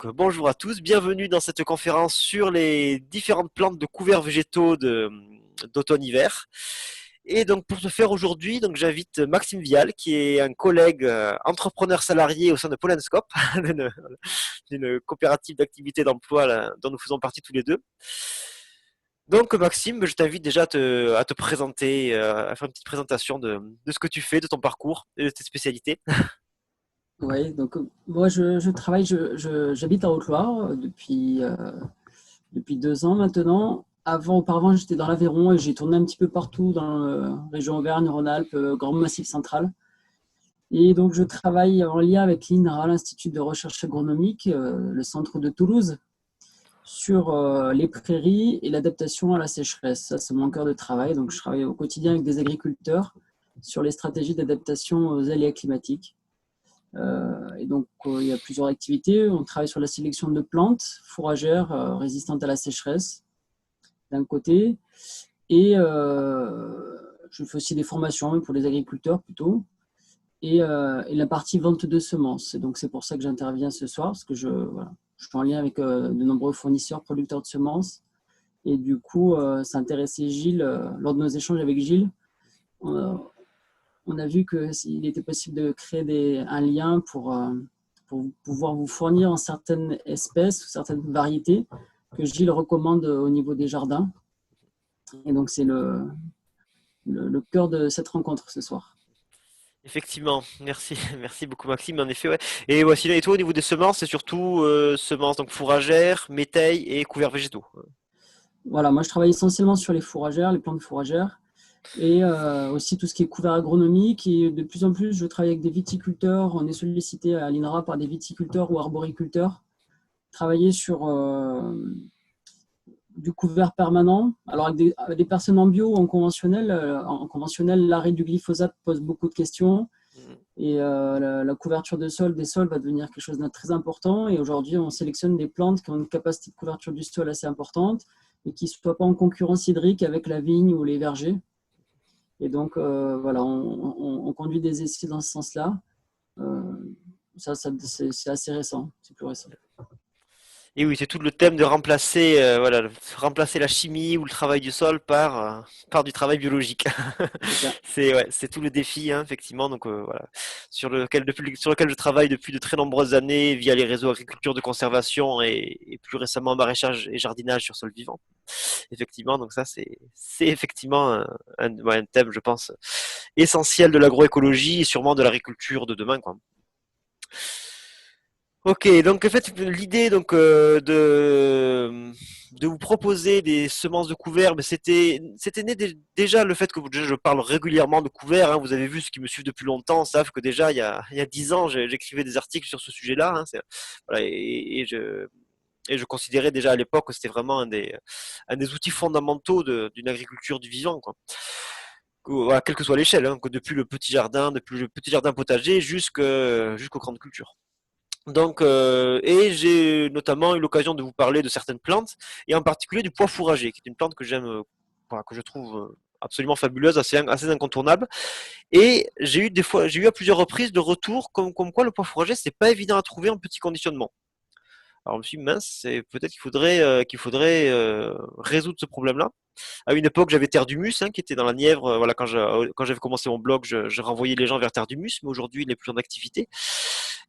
Bonjour à tous, bienvenue dans cette conférence sur les différentes plantes de couverts végétaux d'automne-hiver. Et donc pour ce faire aujourd'hui, donc j'invite Maxime Vial, qui est un collègue entrepreneur salarié au sein de Polenscope, d'une coopérative d'activité d'emploi dont nous faisons partie tous les deux. Donc Maxime, je t'invite déjà à te présenter, à faire une petite présentation de ce que tu fais, de ton parcours et de tes spécialités. Oui, donc moi je travaille, j'habite en Haute-Loire depuis 2 ans maintenant. Auparavant, j'étais dans l'Aveyron et j'ai tourné un petit peu partout dans la région Auvergne-Rhône-Alpes, Grand Massif central. Et donc je travaille en lien avec l'INRA, l'Institut de recherche agronomique, le centre de Toulouse, sur les prairies et l'adaptation à la sécheresse. Ça, c'est mon cœur de travail. Donc je travaille au quotidien avec des agriculteurs sur les stratégies d'adaptation aux aléas climatiques. Et donc, il y a plusieurs activités. On travaille sur la sélection de plantes fourragères résistantes à la sécheresse, d'un côté. Et je fais aussi des formations pour les agriculteurs plutôt. Et la partie vente de semences. Et donc, c'est pour ça que j'interviens ce soir, parce que voilà, je suis en lien avec de nombreux fournisseurs, producteurs de semences. Et du coup, ça intéressait Gilles, lors de nos échanges avec Gilles. On a vu qu'il était possible de créer un lien pour pouvoir vous fournir en certaines espèces ou certaines variétés que Gilles recommande au niveau des jardins. Et donc, c'est le cœur de cette rencontre ce soir. Effectivement, merci, merci beaucoup Maxime, en effet, ouais. Et voici là, et toi au niveau des semences, c'est surtout semences donc fourragères, métailles et couverts végétaux. Voilà, moi je travaille essentiellement sur les fourragères, les plantes fourragères, et aussi tout ce qui est couvert agronomique. Et de plus en plus, je travaille avec des viticulteurs. On est sollicité à l'INRA par des viticulteurs ou arboriculteurs. Travailler sur du couvert permanent. Alors, avec des personnes en bio ou en conventionnel, l'arrêt du glyphosate pose beaucoup de questions. Mhm. Et la couverture des sols va devenir quelque chose de très important. Et aujourd'hui, on sélectionne des plantes qui ont une capacité de couverture du sol assez importante et qui ne soient pas en concurrence hydrique avec la vigne ou les vergers. Et donc, voilà, on conduit des essais dans ce sens-là. Euh, c'est assez récent, c'est plus récent. Et oui, c'est tout le thème de remplacer, voilà, remplacer la chimie ou le travail du sol par du travail biologique. C'est ça. C'est ouais, c'est tout le défi, hein, effectivement. Donc voilà, sur lequel je travaille depuis de très nombreuses années via les réseaux agriculture de conservation et plus récemment maraîchage et jardinage sur sol vivant. Effectivement, donc ça c'est effectivement ouais, un thème, je pense, essentiel de l'agroécologie et sûrement de l'agriculture de demain, quoi. Ok, donc en fait l'idée donc de vous proposer des semences de couverts, mais c'était né déjà le fait que je parle régulièrement de couverts. Hein, vous avez vu, ceux qui me suivent depuis longtemps savent que déjà il y a 10 ans j'écrivais des articles sur ce sujet-là. Hein, voilà, et je considérais déjà à l'époque que c'était vraiment un des outils fondamentaux d'une agriculture du vivant, quoi. Voilà, quelle que soit l'échelle, hein, que depuis le petit jardin potager jusqu'aux grandes cultures. Donc, et j'ai notamment eu l'occasion de vous parler de certaines plantes, et en particulier du pois fourragé, qui est une plante que j'aime, voilà, que je trouve absolument fabuleuse, assez incontournable. Et j'ai eu à plusieurs reprises de retours comme quoi le pois fourragé, c'est pas évident à trouver en petit conditionnement. Alors je me suis dit, mince, c'est peut-être qu'il faudrait résoudre ce problème-là. À une époque, j'avais Terre d'Humus, hein, qui était dans la Nièvre. Voilà, quand j'avais commencé mon blog, je renvoyais les gens vers Terre d'Humus, mais aujourd'hui, il n'est plus en activité.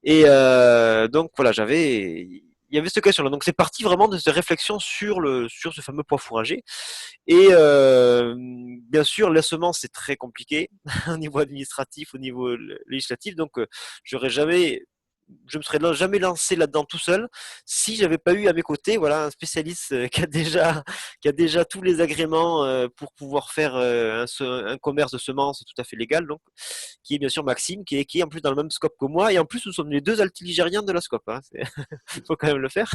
Et donc voilà, il y avait cette question-là. Donc c'est parti vraiment de cette réflexion sur ce fameux pois fourragé. Et bien sûr, la semence c'est très compliqué au niveau administratif, au niveau législatif. Donc je me serais jamais lancé là-dedans tout seul si j'avais pas eu à mes côtés, voilà, un spécialiste qui a déjà tous les agréments pour pouvoir faire un commerce de semences tout à fait légal, donc qui est bien sûr Maxime, qui est en plus dans le même scope que moi, et en plus nous sommes les deux altiligériens de la scope, hein, faut quand même le faire.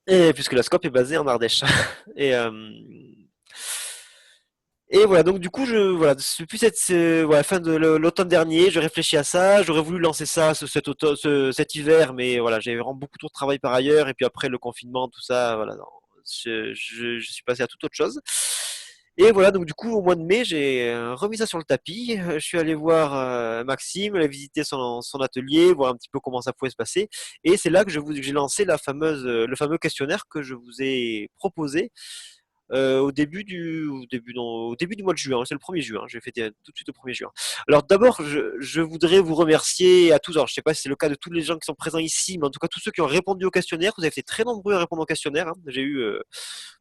Et puisque la scope est basée en Ardèche. Et et voilà, donc du coup, voilà, depuis voilà, fin de l'automne dernier, je réfléchis à ça. J'aurais voulu lancer ça cet hiver, mais voilà, j'ai vraiment beaucoup trop de travail par ailleurs. Et puis après le confinement, tout ça, voilà, non, je suis passé à toute autre chose. Et voilà, donc du coup, au mois de mai, j'ai remis ça sur le tapis. Je suis allé voir Maxime, aller visiter son atelier, voir un petit peu comment ça pouvait se passer. Et c'est là que j'ai lancé le fameux questionnaire que je vous ai proposé au début du mois de juin. C'est le 1er juin. J'ai fait tout de suite au 1er juin. Alors d'abord, je voudrais vous remercier à tous. Alors je ne sais pas si c'est le cas de tous les gens qui sont présents ici, mais en tout cas tous ceux qui ont répondu au questionnaire. Vous avez été très nombreux à répondre au questionnaire, hein. J'ai eu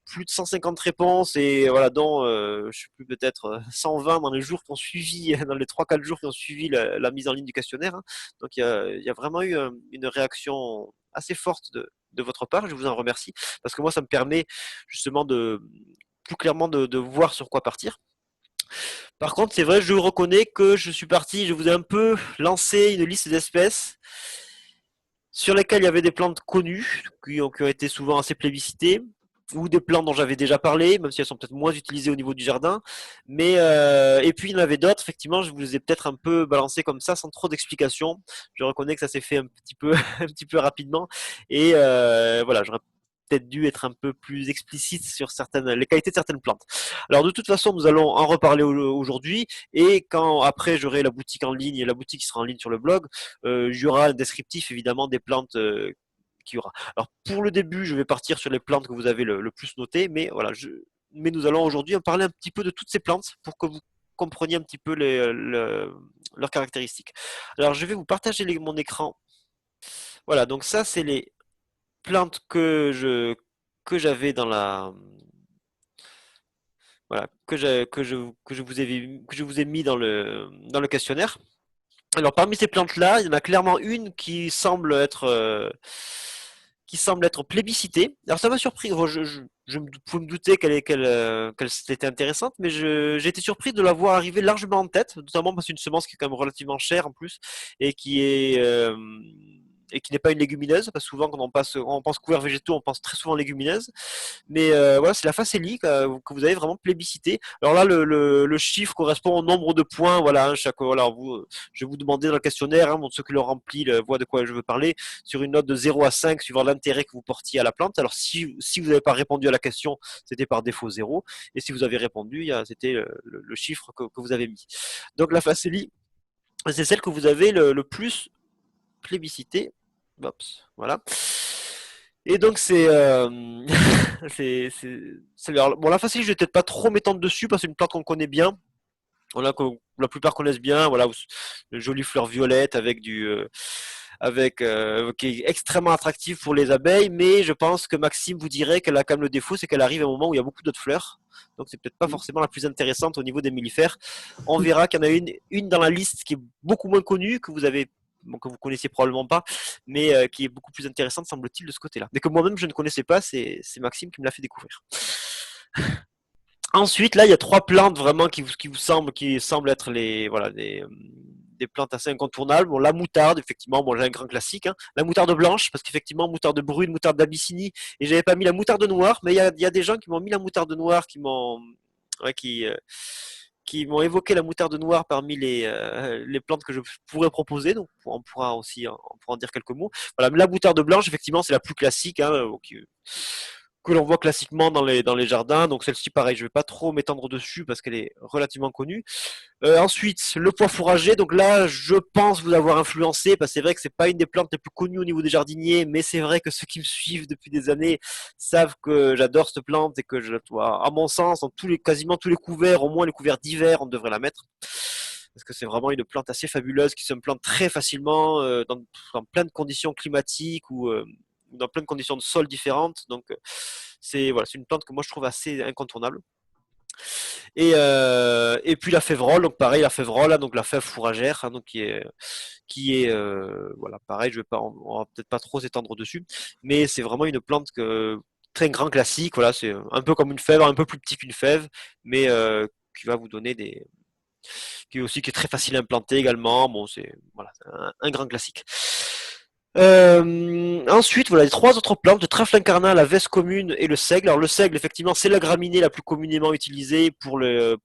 plus de 150 réponses et voilà, dont je sais plus, peut-être 120 dans les jours qui ont suivi, dans les 3-4 jours qui ont suivi la mise en ligne du questionnaire, hein. Donc il y a vraiment eu une réaction assez forte de votre part. Je vous en remercie parce que moi, ça me permet justement de plus clairement de voir sur quoi partir. Par contre, c'est vrai, je reconnais que je suis parti, je vous ai un peu lancé une liste d'espèces sur lesquelles il y avait des plantes connues, qui ont été souvent assez plébiscitées, ou des plantes dont j'avais déjà parlé, même si elles sont peut-être moins utilisées au niveau du jardin. Mais et puis il y en avait d'autres, effectivement, je vous les ai peut-être un peu balancés comme ça, sans trop d'explications. Je reconnais que ça s'est fait un petit peu, un petit peu rapidement. Et voilà, j'aurais peut-être dû être un peu plus explicite sur les qualités de certaines plantes. Alors de toute façon, nous allons en reparler aujourd'hui. Et quand après j'aurai la boutique en ligne, et la boutique qui sera en ligne sur le blog, il y aura un descriptif évidemment des plantes qu'il y aura. Alors pour le début, je vais partir sur les plantes que vous avez le plus notées, mais voilà, mais nous allons aujourd'hui en parler un petit peu de toutes ces plantes pour que vous compreniez un petit peu leurs caractéristiques. Alors je vais vous partager mon écran. Voilà, donc ça c'est les plantes que j'avais dans la voilà que je vous ai mis dans le questionnaire. Alors parmi ces plantes-là, il y en a clairement une qui semble être plébiscitée. Alors ça m'a surpris. Bon, je pouvais me douter qu'elle était intéressante, mais j'ai été surpris de la voir arriver largement en tête, notamment parce que c'est une semence qui est quand même relativement chère en plus et qui n'est pas une légumineuse, parce que souvent quand on pense couverts végétaux, on pense très souvent légumineuse. Mais voilà, c'est la facélie que vous avez vraiment plébiscité. Alors là, le chiffre correspond au nombre de points. Voilà, hein, voilà, je vais vous demander dans le questionnaire, hein, bon, ceux qui l'ont rempli voient de quoi je veux parler, sur une note de 0 à 5, suivant l'intérêt que vous portiez à la plante. Alors si vous n'avez pas répondu à la question, c'était par défaut 0. Et si vous avez répondu, c'était le chiffre que vous avez mis. Donc la facélie, c'est celle que vous avez le plus plébiscité. Oups, voilà. Et donc bon, la facile, je vais peut-être pas trop m'étendre dessus parce que c'est une plante qu'on connaît bien, voilà, que la plupart connaissent bien, voilà, une jolie fleur violette qui est extrêmement attractive pour les abeilles, mais je pense que Maxime vous dirait qu'elle a quand même le défaut, c'est qu'elle arrive à un moment où il y a beaucoup d'autres fleurs, donc c'est peut-être pas forcément la plus intéressante au niveau des mellifères. On verra qu'il y en a une dans la liste qui est beaucoup moins connue, que vous connaissiez probablement pas, mais qui est beaucoup plus intéressante, semble-t-il, de ce côté-là. Mais que moi-même je ne connaissais pas, c'est Maxime qui me l'a fait découvrir. Ensuite, là, il y a 3 plantes vraiment qui semblent être voilà, des plantes assez incontournables. Bon, la moutarde, effectivement, bon, j'ai un grand classique, hein. La moutarde blanche, parce qu'effectivement, moutarde brune, moutarde d'Abyssinie, et j'avais pas mis la moutarde noire, mais il y a des gens qui m'ont mis la moutarde noire, ouais, qui m'ont évoqué la moutarde noire parmi les plantes que je pourrais proposer. Donc, on pourra en dire quelques mots. Voilà, la moutarde blanche, effectivement, c'est la plus classique, hein, que l'on voit classiquement dans les jardins. Donc celle-ci, pareil, je ne vais pas trop m'étendre dessus parce qu'elle est relativement connue. Ensuite, le pois fourragé. Donc là, je pense vous avoir influencé parce que c'est vrai que c'est pas une des plantes les plus connues au niveau des jardiniers, mais c'est vrai que ceux qui me suivent depuis des années savent que j'adore cette plante et que à mon sens, quasiment tous les couverts, au moins les couverts d'hiver, on devrait la mettre. Parce que c'est vraiment une plante assez fabuleuse qui se plante très facilement dans plein de conditions climatiques ou dans plein de conditions de sol différentes. Donc c'est voilà, c'est une plante que moi je trouve assez incontournable. Et puis la févrole, donc pareil, la févrole, hein, donc la fève fourragère, hein, donc voilà, pareil, on va peut-être pas trop s'étendre dessus, mais c'est vraiment une plante très grand classique, voilà, c'est un peu comme une fève, un peu plus petit qu'une fève, mais qui va vous donner qui est très facile à implanter également. Bon, c'est voilà, un grand classique. Ensuite, voilà les 3 autres plantes, le trèfle incarnat, la veste commune et le seigle. Alors le seigle, effectivement, c'est la graminée la plus communément utilisée pour les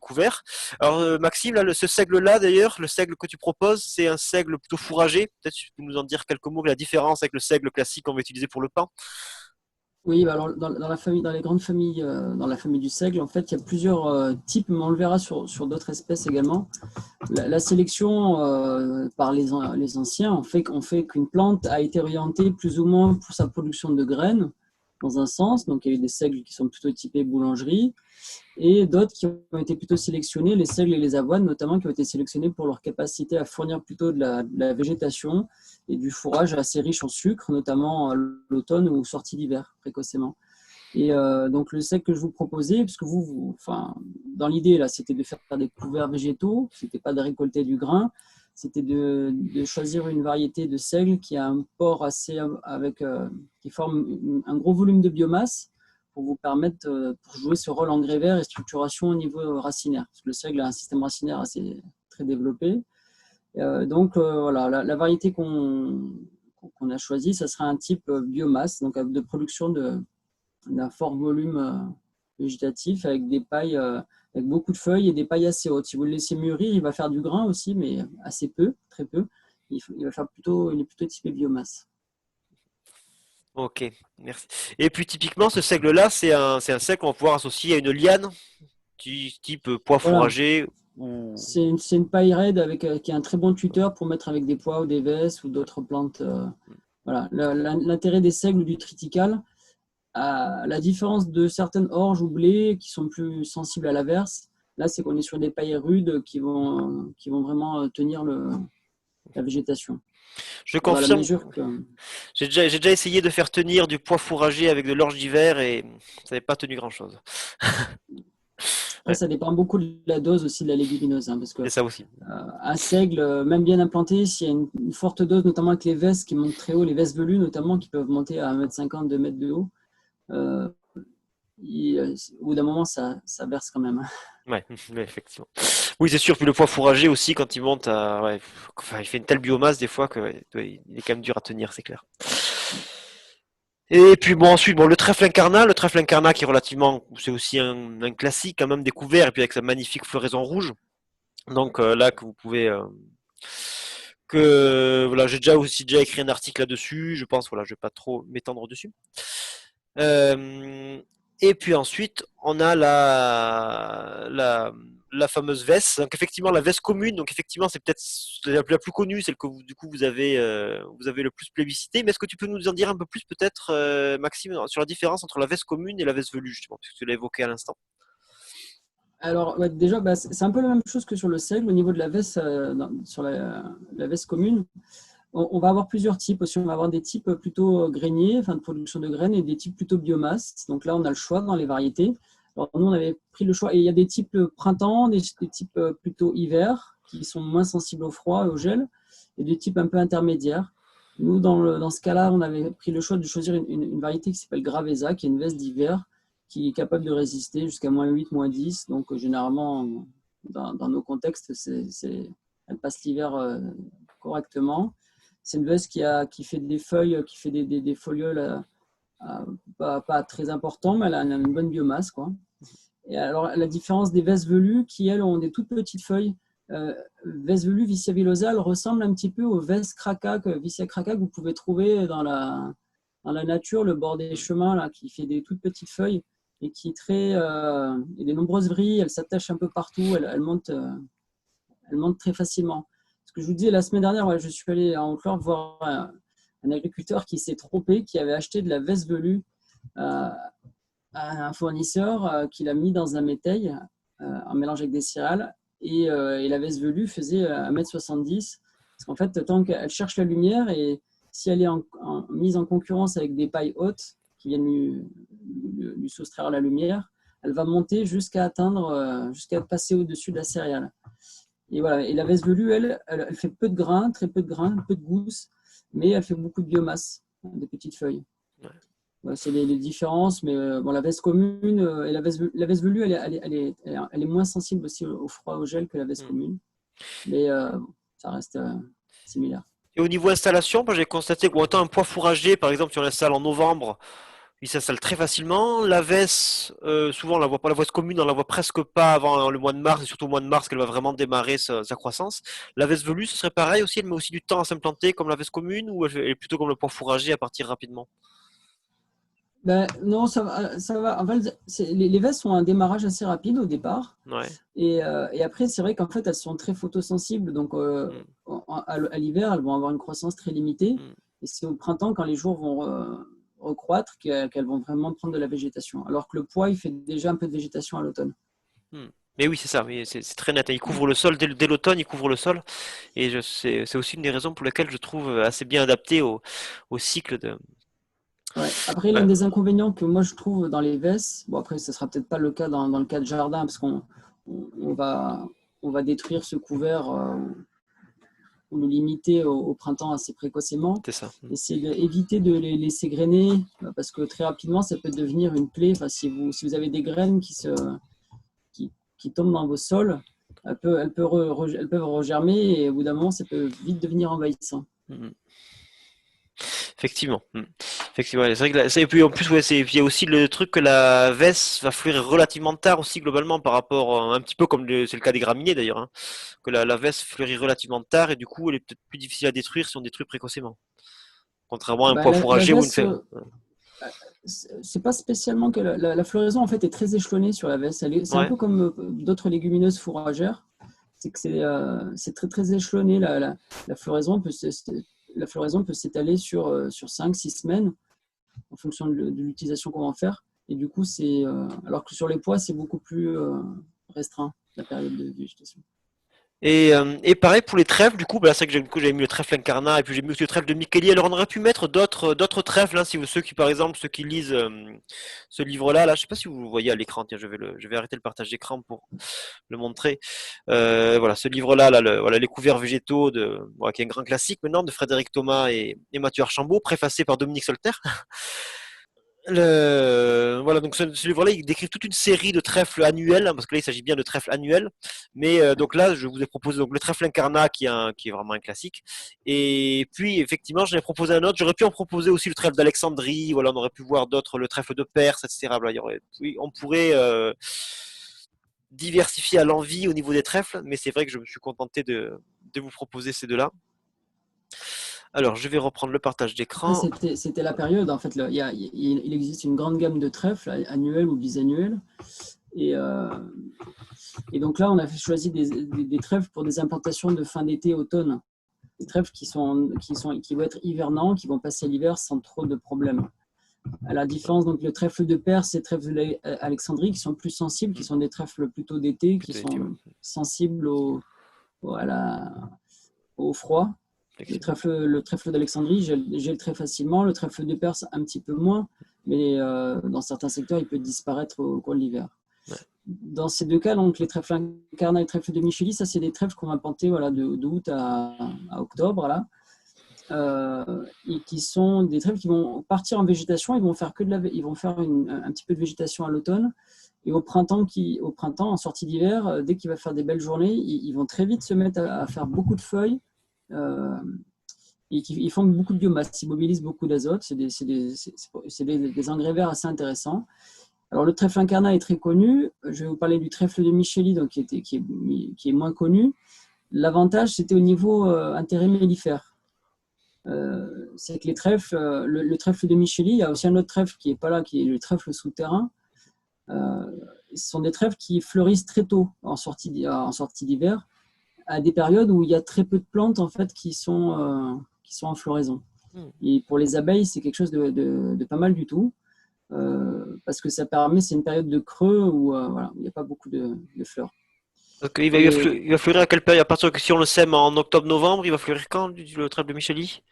couverts. Alors Maxime, là, ce seigle-là, d'ailleurs, le seigle que tu proposes, c'est un seigle plutôt fourragé. Peut-être tu peux nous en dire quelques mots, la différence avec le seigle classique qu'on va utiliser pour le pain. Oui, bah alors dans la famille, dans les grandes familles, dans la famille du seigle, en fait, il y a plusieurs types, mais on le verra sur d'autres espèces également. La sélection par les anciens, on fait qu'une plante a été orientée plus ou moins pour sa production de graines, dans un sens. Donc, il y a eu des seigles qui sont plutôt typés boulangerie, et d'autres qui ont été plutôt sélectionnés, les seigles et les avoines notamment, qui ont été sélectionnés pour leur capacité à fournir plutôt de la végétation et du fourrage assez riche en sucre, notamment à l'automne ou sortie d'hiver, précocement. Et donc le seigle que je vous proposais, parce que enfin, dans l'idée là, c'était de faire des couverts végétaux, c'était pas de récolter du grain, c'était de choisir une variété de seigle qui a un port assez qui forme un gros volume de biomasse pour vous permettre pour jouer ce rôle engrais vert et structuration au niveau racinaire. Parce que le seigle a un système racinaire assez très développé. Voilà, la variété qu'on a choisie, ça sera un type biomasse, donc de production d'un fort volume végétatif avec des pailles, avec beaucoup de feuilles et des pailles assez hautes. Si vous le laissez mûrir, il va faire du grain aussi, mais assez peu, très peu. Il va faire il est plutôt typé biomasse. Ok, merci. Et puis typiquement, ce seigle-là, c'est un seigle qu'on va pouvoir associer à une liane, type pois Voilà, fourragé ou. c'est une paille raide qui est un très bon tuteur pour mettre avec des pois ou des vesses ou d'autres plantes. Voilà. L'intérêt des seigles ou du triticale, à la différence de certaines orges ou blés qui sont plus sensibles à l'averse, là c'est qu'on est sur des pailles rudes qui vont vraiment tenir la végétation. Je Dans la confirme, mesure que j'ai déjà essayé de faire tenir du pois fourragé avec de l'orge d'hiver et ça n'avait pas tenu grand-chose. après Ouais, ça dépend beaucoup de la dose aussi de la légumineuse, hein, parce que c'est ça aussi. un seigle, même bien implanté, s'il y a une forte dose, notamment avec les vesses qui montent très haut, les vesses velues notamment, qui peuvent monter à 1,50 m, 2 mètres de haut, euh, au bout d'un moment, ça berce quand même. Ouais, ouais, effectivement. Oui, c'est sûr. Puis le pois fourragé aussi, quand il monte à, ouais, enfin, il fait une telle biomasse des fois que ouais, il est quand même dur à tenir, c'est clair. Et puis bon, ensuite, bon, le trèfle incarnat qui est relativement, c'est aussi un classique quand même découvert, et puis avec sa magnifique floraison rouge. Donc là que vous pouvez, que voilà, j'ai déjà écrit un article là-dessus. Je pense, voilà, je vais pas trop m'étendre dessus. Euh, et puis ensuite, on a la fameuse veste. Donc effectivement, la veste commune. Donc effectivement, c'est peut-être la plus connue, celle que vous, du coup vous avez le plus plébiscité. Mais est-ce que tu peux nous en dire un peu plus peut-être, Maxime, sur la différence entre la veste commune et la veste velue, justement, puisque tu l'as évoqué à l'instant. Alors, ouais, déjà, bah, c'est un peu la même chose que sur le seigle. Au niveau de la veste, sur la veste commune, on va avoir plusieurs types aussi. On va avoir des types plutôt grainiers, enfin de production de graines, et des types plutôt biomasse. Donc là, on a le choix dans les variétés. Alors, nous, on avait pris le choix. Et il y a des types printemps, des types plutôt hiver, qui sont moins sensibles au froid et au gel, et des types un peu intermédiaires. Nous, dans ce cas-là, on avait pris le choix de choisir une variété qui s'appelle Gravesa, qui est une veste d'hiver, qui est capable de résister jusqu'à -8, -10. Donc, généralement, dans nos contextes, elle passe l'hiver correctement. C'est une veste qui fait des feuilles, qui fait des folioles pas très importants, mais elle a une bonne biomasse, quoi. Et alors, la différence des vestes velues, qui elles ont des toutes petites feuilles, vestes velues Vicia villosa, elles ressemblent un petit peu aux vestes Vicia craca que vous pouvez trouver dans la nature, le bord des chemins, là, qui fait des toutes petites feuilles et qui est très. Et des nombreuses vrilles, elles s'attachent un peu partout, elles montent très facilement. Ce que je vous disais la semaine dernière, ouais, je suis allé en Haute-Loire voir un agriculteur qui s'est trompé, qui avait acheté de la veste velue euh, à un fournisseur qui l'a mis dans un métail en mélange avec des céréales. Et la veste velue faisait 1,70 m. Parce qu'en fait, tant qu'elle cherche la lumière, et si elle est mise en concurrence avec des pailles hautes qui viennent lui soustraire la lumière, elle va monter jusqu'à atteindre, jusqu'à passer au-dessus de la céréale. Et voilà. Et la veste velue, elle fait peu de grains, très peu de grains, peu de gousses, mais elle fait beaucoup de biomasse, des petites feuilles. Ouais. Ouais, c'est les différences, mais bon, la veste commune et la veste velue, elle est moins sensible aussi au froid, au gel que la veste Hmm. commune, mais ça reste similaire. Et au niveau installation, moi, j'ai constaté qu'autant un pois fourragé, par exemple, si on l'installe en novembre, il s'installe très facilement. La veste, souvent, on la voit pas, la veste commune, on la voit presque pas avant le mois de mars, et surtout au mois de mars qu'elle va vraiment démarrer sa croissance. La veste velue, ce serait pareil aussi, elle met aussi du temps à s'implanter comme la veste commune, ou elle est plutôt comme le pois fourragé à partir rapidement. Ben, non, ça va. En fait, les vestes ont un démarrage assez rapide au départ. Ouais. Et après, c'est vrai qu'en fait, elles sont très photosensibles. Donc, Mm, à l'hiver, elles vont avoir une croissance très limitée. mm, Et c'est au printemps, quand les jours vont recroître, qu'elles vont vraiment prendre de la végétation. Alors que le pois, il fait déjà un peu de végétation à l'automne. mm. Mais oui, c'est ça, oui, c'est très net. Il couvre le sol dès l'automne, il couvre le sol. Et c'est aussi une des raisons pour lesquelles je trouve assez bien adapté au cycle de. Ouais. Après, l'un Ouais, des inconvénients que moi je trouve dans les vesses, bon après, ce sera peut-être pas le cas dans le cas de jardin, parce on va, on va détruire ce couvert ou le limiter au printemps assez précocement. c'est ça. Mm. Et c'est d'éviter de les laisser grainer, parce que très rapidement, ça peut devenir une plaie. Enfin, si vous avez des graines qui tombent dans vos sols, elles peuvent regermer et au bout d'un moment, ça peut vite devenir envahissant. Mm. Effectivement. Mm. Effectivement, c'est vrai que et puis en plus, ouais, il y a aussi le truc que la veste va fleurir relativement tard aussi globalement par rapport un petit peu comme c'est le cas des graminées d'ailleurs, hein, que la veste fleurit relativement tard et du coup elle est peut-être plus difficile à détruire si on détruit précocement. Contrairement à un Ben, pois la fourrager ou une veste, fève. c'est pas spécialement que la floraison en fait est très échelonnée sur la veste. C'est un Ouais, peu comme d'autres légumineuses fourragères. C'est que c'est très très échelonné. La floraison la floraison peut s'étaler sur 5 6 semaines en fonction de l'utilisation qu'on va en faire. Et du coup, alors que sur les pois, c'est beaucoup plus restreint la période de végétation. et pareil pour les trèfles, du coup, bah, c'est vrai que j'avais mis le trèfle incarnat et puis j'ai mis aussi le trèfle de Micheli. Alors on aurait pu mettre d'autres trèfles, hein, si vous, ceux qui par exemple ceux qui lisent ce livre-là, là, je sais pas si vous le voyez à l'écran. Tiens, je vais arrêter le partage d'écran pour le montrer. Voilà, ce livre-là, là, voilà, les couverts végétaux voilà, qui est un grand classique maintenant de Frédéric Thomas et Mathieu Archambault, préfacé par Dominique Solter. Voilà, donc ce livre-là, il décrit toute une série de trèfles annuels, hein, parce que là, il s'agit bien de trèfles annuels. Mais donc là, je vous ai proposé donc, le trèfle incarnat, qui est vraiment un classique. Et puis, effectivement, j'en ai proposé un autre. J'aurais pu en proposer aussi le trèfle d'Alexandrie. Voilà, on aurait pu voir d'autres, le trèfle de Perse, etc. Voilà, oui, on pourrait diversifier à l'envie au niveau des trèfles, mais c'est vrai que je me suis contenté de vous proposer ces deux-là. Alors, je vais reprendre le partage Après, d'écran. c'était la période. En fait, il existe une grande gamme de trèfles annuels ou bisannuels. Et, et donc là, on a choisi des trèfles pour des implantations de fin d'été, automne. Des trèfles qui vont être hivernants, qui vont passer l'hiver sans trop de problèmes. À la différence, donc le trèfle de Perse et le trèfle d'Alexandrie, qui sont plus sensibles, qui sont des trèfles plutôt d'été, qui Plutôt été, ouais. sont sensibles au, à la- au froid. Effectivement. Le trèfle d'Alexandrie gèle très facilement, le trèfle de Perse un petit peu moins, mais dans certains secteurs, il peut disparaître au cours de l'hiver. Ouais. Dans ces deux cas, donc les trèfles incarnats et les trèfles de Micheli, ça c'est des trèfles qu'on va planter voilà, de août à octobre, là, et qui sont des trèfles qui vont partir en végétation, ils vont faire un petit peu de végétation à l'automne, et au printemps en sortie d'hiver, dès qu'il va faire des belles journées, ils vont très vite se mettre à faire beaucoup de feuilles, euh, et ils font beaucoup de biomasse, ils mobilisent beaucoup d'azote, des engrais verts assez intéressants. Alors le trèfle incarnat est très connu, je vais vous parler du trèfle de Micheli, donc, qui est moins connu. L'avantage, c'était au niveau intérêt mellifère. C'est que les trèfles, le trèfle de Micheli, il y a aussi un autre trèfle qui n'est pas là, qui est le trèfle souterrain. Euh, Ce sont des trèfles qui fleurissent très tôt en sortie d'hiver, à des périodes où il y a très peu de plantes en fait qui sont en floraison. Hmm. Et pour les abeilles, c'est quelque chose de pas mal du tout, parce que c'est une période de creux où voilà, il n'y a pas beaucoup de fleurs. Donc Et il va fleurir à quelle période? À partir que si on le sème en octobre-novembre, il va fleurir quand le trèfle de Micheli?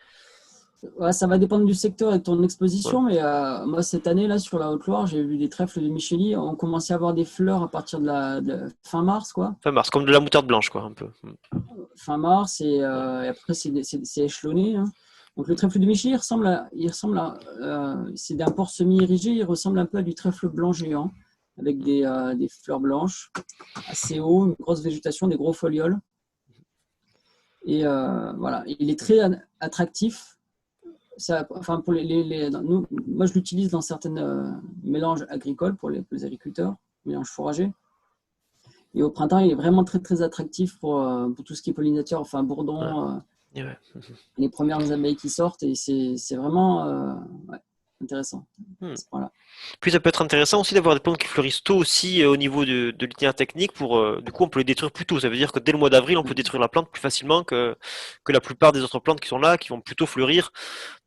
ouais, ça va dépendre du secteur et de ton Ouais. exposition, mais moi cette année là sur la Haute-Loire, j'ai vu des trèfles de Micheli, on commençait à avoir des fleurs à partir de fin mars, quoi. Fin mars, comme de la moutarde blanche, quoi, un peu. Hmm. Fin mars, Ouais. et après c'est échelonné, hein. Donc le trèfle de Micheli, c'est d'un port semi-érigé, il ressemble un peu à du trèfle blanc géant, avec des fleurs blanches, assez haut, une grosse végétation, des gros folioles. Et voilà, il est très attractif. Enfin, pour moi, je l'utilise dans certains mélanges agricoles pour les agriculteurs, mélanges fourragers. Et au printemps, il est vraiment très, très attractif pour tout ce qui est pollinateur, enfin, Ouais. bourdon, Ouais. les premières abeilles qui sortent. Et c'est vraiment ouais, intéressant. Hmm. à ce point-là. Puis ça peut être intéressant aussi d'avoir des plantes qui fleurissent tôt aussi au niveau de l'itinéraire technique pour du coup on peut les détruire plus tôt. Ça veut dire que dès le mois d'avril on peut détruire la plante plus facilement que la plupart des autres plantes qui sont là, qui vont plutôt fleurir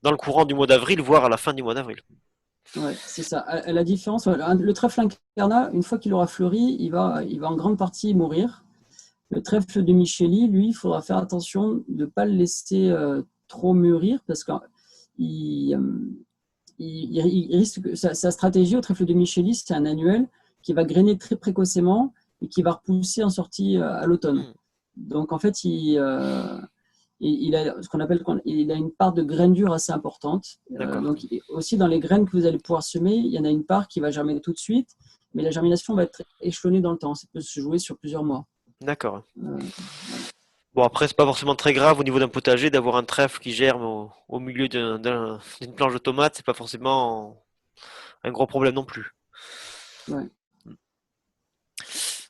dans le courant du mois d'avril, voire à la fin du mois d'avril. Ouais, c'est ça. La différence, le trèfle incarnat, une fois qu'il aura fleuri, il va en grande partie mourir. Le trèfle de Micheli, lui, il faudra faire attention de ne pas le laisser trop mûrir parce qu'il il risque que sa stratégie au trèfle de Micheli, c'est un annuel qui va grainer très précocement et qui va repousser en sortie à l'automne. Hmm, Donc en fait, il a ce qu'on appelle il a une part de graine dure assez importante. d'accord, Donc aussi dans les graines que vous allez pouvoir semer, il y en a une part qui va germer tout de suite, mais la germination va être échelonnée dans le temps. Ça peut se jouer sur plusieurs mois. d'accord. Voilà. Bon après c'est pas forcément très grave au niveau d'un potager d'avoir un trèfle qui germe au milieu d'une planche de tomates, c'est pas forcément un gros problème non plus. Ouais.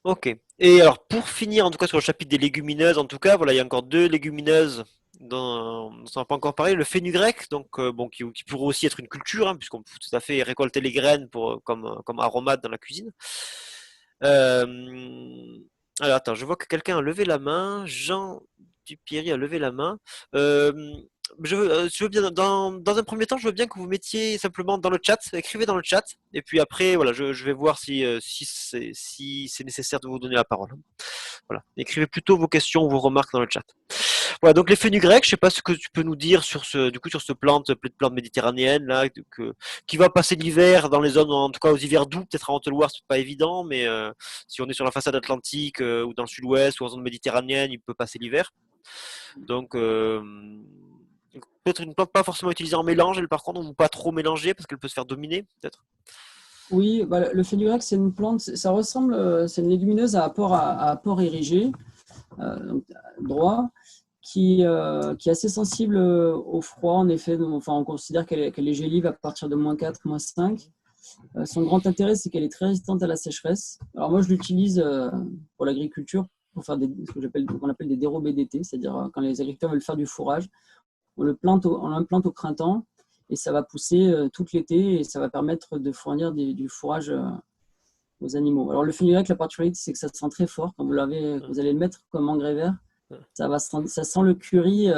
Ok. Et alors pour finir en tout cas sur le chapitre des légumineuses, en tout cas voilà il y a encore deux légumineuses dont on n'a pas encore parlé, le fenugrec, donc bon qui pourrait aussi être une culture, hein, puisqu'on peut tout à fait récolter les graines pour comme aromate dans la cuisine. Euh, alors attends, je vois que quelqu'un a levé la main. Jean Dupierry a levé la main. Euh, je veux bien, dans un premier temps, je veux bien que vous mettiez simplement dans le chat, écrivez dans le chat, et puis après, voilà, je vais voir si c'est nécessaire de vous donner la parole. Voilà, écrivez plutôt vos questions ou vos remarques dans le chat. Voilà, donc les fenugrec, je sais pas ce que tu peux nous dire sur sur ce plante méditerranéenne là, qui va passer l'hiver dans les zones, en tout cas aux hivers doux, peut-être à Haute-Loire, c'est pas évident, mais si on est sur la façade atlantique ou dans le sud-ouest ou en zone méditerranéenne, il peut passer l'hiver. Donc peut-être une plante pas forcément utilisée en mélange, elle par contre, ou pas trop mélangée parce qu'elle peut se faire dominer, peut-être. Oui, bah, le fenugrec, c'est une plante, ça ressemble, c'est une légumineuse à port érigé, donc, droit, qui est assez sensible au froid, en effet. Donc, enfin, on considère qu'elle est gélive à partir de -4, -5. Son grand intérêt, c'est qu'elle est très résistante à la sécheresse. Alors moi, je l'utilise pour l'agriculture, pour faire qu'on appelle des dérobés d'été, c'est-à-dire quand les agriculteurs veulent faire du fourrage, on l'implante au printemps et ça va pousser tout l'été et ça va permettre de fournir du fourrage aux animaux. Alors le fenugrec, la particularité, c'est que ça sent très fort. Quand vous allez le mettre comme engrais vert, ça sent le curry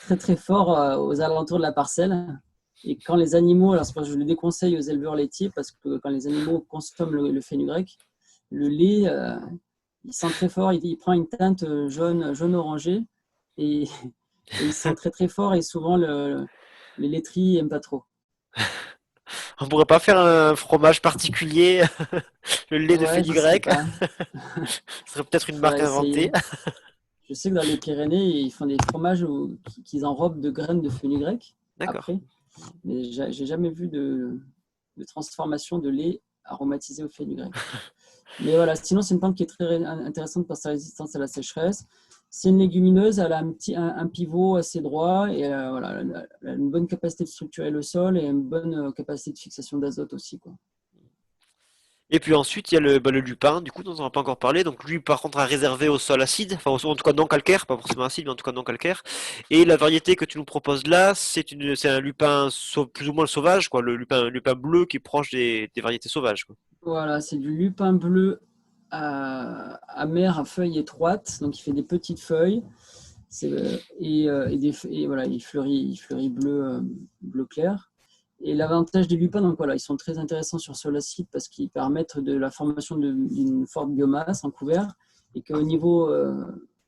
très très fort aux alentours de la parcelle. Et quand les animaux, alors c'est pour ça que je le déconseille aux éleveurs laitiers, parce que quand les animaux consomment le fenugrec, le lait, il sent très fort, il prend une teinte jaune orangé et, et il sent très très fort et souvent les laiteries n'aiment pas trop. On pourrait pas faire un fromage particulier, le lait de Ouais, je sais fenugrec, pas. ce serait peut-être Il une marque faudrait inventée. essayer. Je sais que dans les Pyrénées, ils font des fromages qu'ils enrobent de graines de fenugrec D'accord. après. Mais j'ai jamais vu de transformation de lait aromatisé au fenugrec. Mais voilà, sinon, c'est une plante qui est très intéressante par sa résistance à la sécheresse. C'est une légumineuse, elle a un pivot assez droit et voilà, elle a une bonne capacité de structurer le sol et une bonne capacité de fixation d'azote aussi, quoi. Et puis ensuite, il y a le lupin, du coup, dont on n'a pas encore parlé. Donc lui, par contre, à réserver au sol acide, enfin, en tout cas non calcaire, pas forcément acide, mais en tout cas non calcaire. Et la variété que tu nous proposes là, c'est un lupin plus ou moins sauvage, quoi, lupin bleu qui est proche des variétés sauvages, quoi. Voilà, c'est du lupin bleu amer à feuilles étroites, donc il fait des petites feuilles. Et voilà, il fleurit bleu clair. Et l'avantage des lupins, donc voilà, ils sont très intéressants sur sol acide parce qu'ils permettent de la formation d'une forte biomasse en couvert et qu'au niveau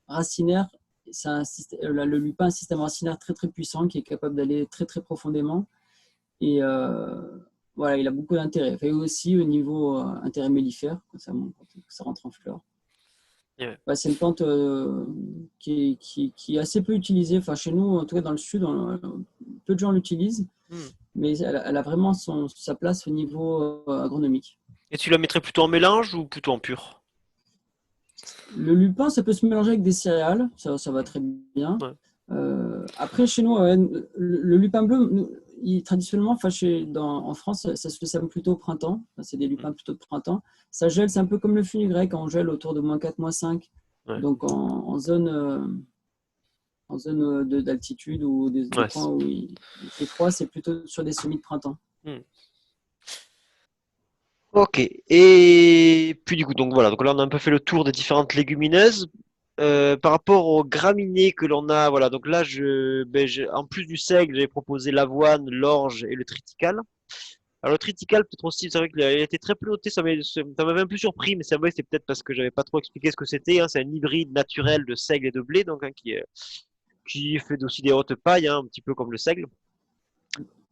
racinaire, le lupin a un système racinaire très très puissant qui est capable d'aller très très profondément. Et voilà, il a beaucoup d'intérêt. Et aussi au niveau intérêt mellifère, quand ça rentre en fleur. Ouais. Ouais, c'est une plante qui est assez peu utilisée. Enfin, chez nous, en tout cas dans le sud, peu de gens l'utilisent, Hmm. mais elle a vraiment sa place au niveau agronomique. Et tu la mettrais plutôt en mélange ou plutôt en pur? Le lupin, ça peut se mélanger avec des céréales, ça va très bien. Ouais. Après, chez nous, ouais, le lupin bleu, traditionnellement, enfin, en France, ça se sème plutôt au printemps. Enfin, c'est des Hmm. lupins plutôt de printemps. Ça gèle, c'est un peu comme le fenugrec, quand on gèle autour de -4, -5. Ouais. Donc en zone d'altitude ou des Ouais. coins où il fait froid, c'est plutôt sur des semis de printemps. Hmm. Ok. Et puis du coup, donc voilà. Donc là, on a un peu fait le tour des différentes légumineuses. Par rapport aux graminées que l'on a, voilà. Donc là, en plus du seigle, j'ai proposé l'avoine, l'orge et le triticale. Alors le triticale, peut-être aussi, c'est vrai qu'il a été très peu noté, ça m'avait un peu surpris, mais c'est vrai, c'est peut-être parce que j'avais pas trop expliqué ce que c'était, hein. C'est un hybride naturel de seigle et de blé, donc hein, qui fait aussi des hautes pailles, hein, un petit peu comme le seigle.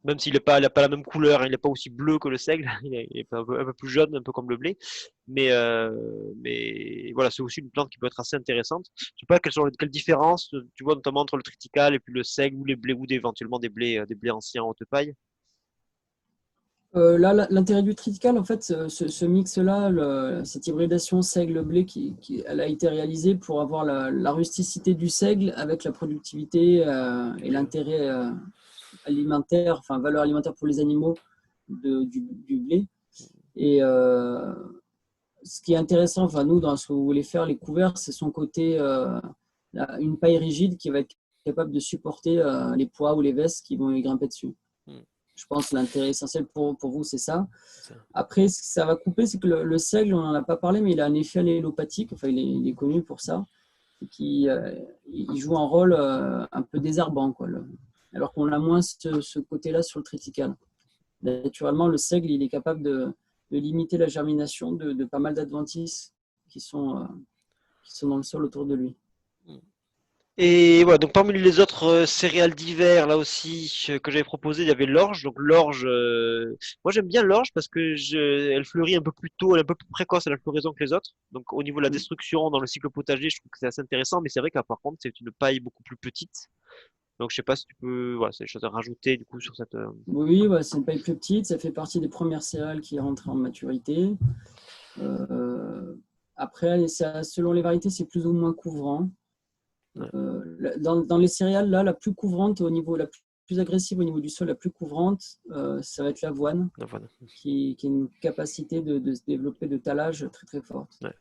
Même s'il n'a pas la même couleur, hein, il n'est pas aussi bleu que le seigle, il est un peu plus jaune, un peu comme le blé. Mais voilà, c'est aussi une plante qui peut être assez intéressante. Je sais pas quelles différences tu vois notamment entre le triticale et puis le seigle ou les blés ou éventuellement des blés anciens en haute paille. Là, l'intérêt du triticale, en fait, ce mix-là, cette hybridation seigle-blé, elle a été réalisée pour avoir la rusticité du seigle avec la productivité et Blé, ouais. l'intérêt alimentaire, enfin valeur alimentaire pour les animaux du blé. Et ce qui est intéressant, enfin nous, dans ce que vous voulez faire, les couverts, c'est son côté, une paille rigide qui va être capable de supporter les poids ou les vestes qui vont y grimper dessus. Hmm, Je pense que l'intérêt essentiel pour vous, c'est ça. c'est ça. Après, ce que ça va couper, c'est que le seigle, on n'en a pas parlé, mais il a un effet allélopathique, enfin il est connu pour ça, et il joue un rôle un peu désherbant, quoi, alors qu'on a moins ce côté-là sur le triticale. Naturellement, le seigle, il est capable de limiter la germination de pas mal d'adventices qui sont dans le sol autour de lui. Hmm. Et voilà, donc parmi les autres céréales d'hiver, là aussi, que j'avais proposé, il y avait l'orge. Donc l'orge, moi j'aime bien l'orge parce que elle fleurit un peu plus tôt, elle est un peu plus précoce à la floraison que les autres. Donc au niveau de la destruction dans le cycle potager, je trouve que c'est assez intéressant, mais c'est vrai qu'à par contre, c'est une paille beaucoup plus petite. Donc je sais pas si tu peux, voilà, c'est des choses à rajouter du coup sur cette. Oui, ouais, c'est une paille plus petite, ça fait partie des premières céréales qui rentrent en maturité. Euh, Après, selon les variétés, c'est plus ou moins couvrant. Ouais, Dans les céréales, là, la plus couvrante la plus agressive au niveau du sol, la plus couvrante, ça va être l'avoine, la voilà. qui a une capacité de se développer de talage très très forte. Ouais.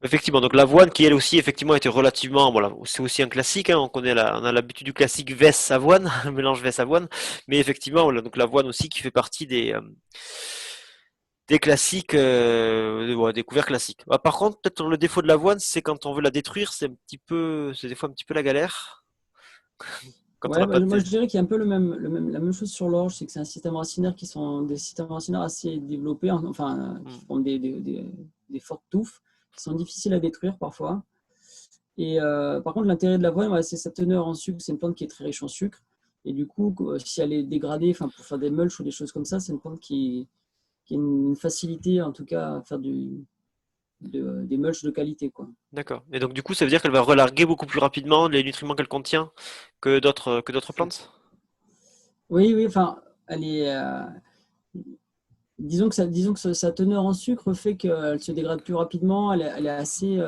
Effectivement, donc l'avoine qui elle aussi effectivement était relativement, voilà, c'est aussi un classique, hein, on a l'habitude du classique Vess avoine, le mélange Vess avoine, mais effectivement, voilà, donc l'avoine aussi qui fait partie des classiques, ouais, des couverts classiques. Ah, par contre, peut-être le défaut de l'avoine, c'est quand on veut la détruire, c'est des fois un petit peu la galère, quand on Ouais, n'a pas bah, de, moi je dirais qu'il y a un peu la même chose sur l'orge, c'est que c'est un système racinaire qui sont des systèmes racinaires assez développés, enfin, qui Hmm, font des fortes touffes, qui sont difficiles à détruire parfois. Et par contre, l'intérêt de l'avoine, ouais, c'est sa teneur en sucre. C'est une plante qui est très riche en sucre. Et du coup, si elle est dégradée, enfin, pour faire des mulches ou des choses comme ça, c'est une plante qui a une facilité, en tout cas, à faire des mulches de qualité, quoi. d'accord. Et donc du coup, ça veut dire qu'elle va relarguer beaucoup plus rapidement les nutriments qu'elle contient que d'autres plantes? Oui, oui, enfin, elle est, disons que sa teneur en sucre fait qu'elle se dégrade plus rapidement. Elle est assez,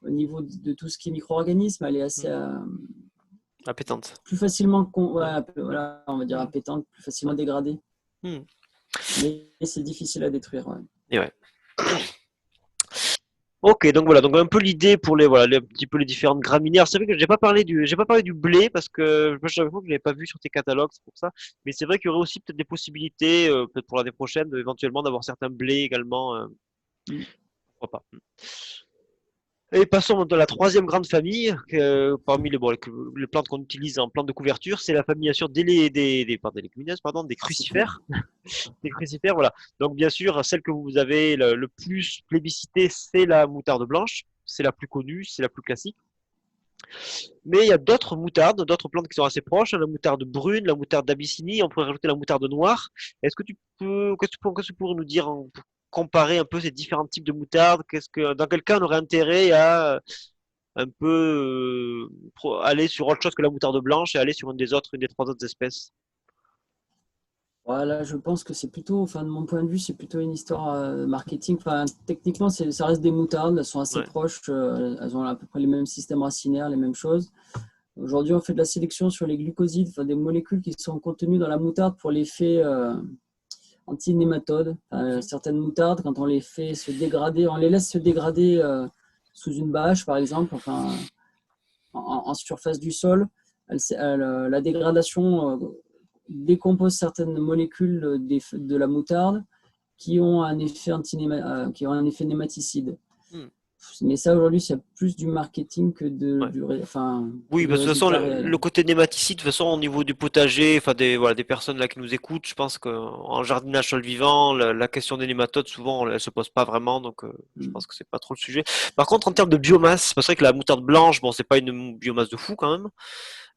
au niveau de tout ce qui est micro-organisme, elle est assez, Hmm, appétante. plus facilement, Ouais. voilà, on va dire Hmm, appétante, plus facilement ouais. dégradée. Hmm. Mais c'est difficile à détruire, ouais. Et ouais. Ok, donc voilà, donc un peu l'idée pour un petit peu les différentes graminées. Alors, c'est vrai que j'ai pas parlé du blé parce que moi, j'avoue que je l'avais pas vu sur tes catalogues, c'est pour ça. Mais c'est vrai qu'il y aurait aussi peut-être des possibilités, peut-être pour l'année prochaine, éventuellement d'avoir certains blés également. Mm. Pourquoi pas. Et passons dans la troisième grande famille, parmi les plantes qu'on utilise en plantes de couverture, c'est la famille bien sûr des légumineuses, pardon, des Super. crucifères. Des crucifères, voilà. Donc bien sûr, celle que vous avez le plus plébiscitée, c'est la moutarde blanche. C'est la plus connue, c'est la plus classique. Mais il y a d'autres moutardes, d'autres plantes qui sont assez proches, hein, la moutarde brune, la moutarde d'Abyssinie, on pourrait rajouter la moutarde noire. Qu'est-ce que tu pourrais nous dire pour comparer un peu ces différents types de moutarde? Dans quel cas on aurait intérêt à un peu aller sur autre chose que la moutarde blanche et aller sur une des trois autres espèces? Voilà, je pense que c'est plutôt, enfin, de mon point de vue, c'est plutôt une histoire marketing. Enfin, techniquement, ça reste des moutardes, elles sont assez Ouais. proches, elles ont à peu près les mêmes systèmes racinaires, les mêmes choses. Aujourd'hui, on fait de la sélection sur les glucosides, enfin, des molécules qui sont contenues dans la moutarde pour l'effet anti-nématode. Enfin, Mhm. certaines moutardes, quand on les fait se dégrader, on les laisse se dégrader sous une bâche, par exemple, enfin, en surface du sol, la dégradation décompose certaines molécules de la moutarde qui ont un effet, qui ont un effet nématicide. Hmm, Mais ça, aujourd'hui, c'est plus du marketing ouais. que Oui, du parce que de toute façon, résultat le réel. côté nématicide, de toute façon, au niveau du potager, enfin des personnes là qui nous écoutent, je pense qu'en jardinage sol vivant, la question des nématodes, souvent, elle se pose pas vraiment, donc je pense que c'est pas trop le sujet. Par contre, en termes de biomasse, c'est vrai que la moutarde blanche, bon, c'est pas une biomasse de fou quand même.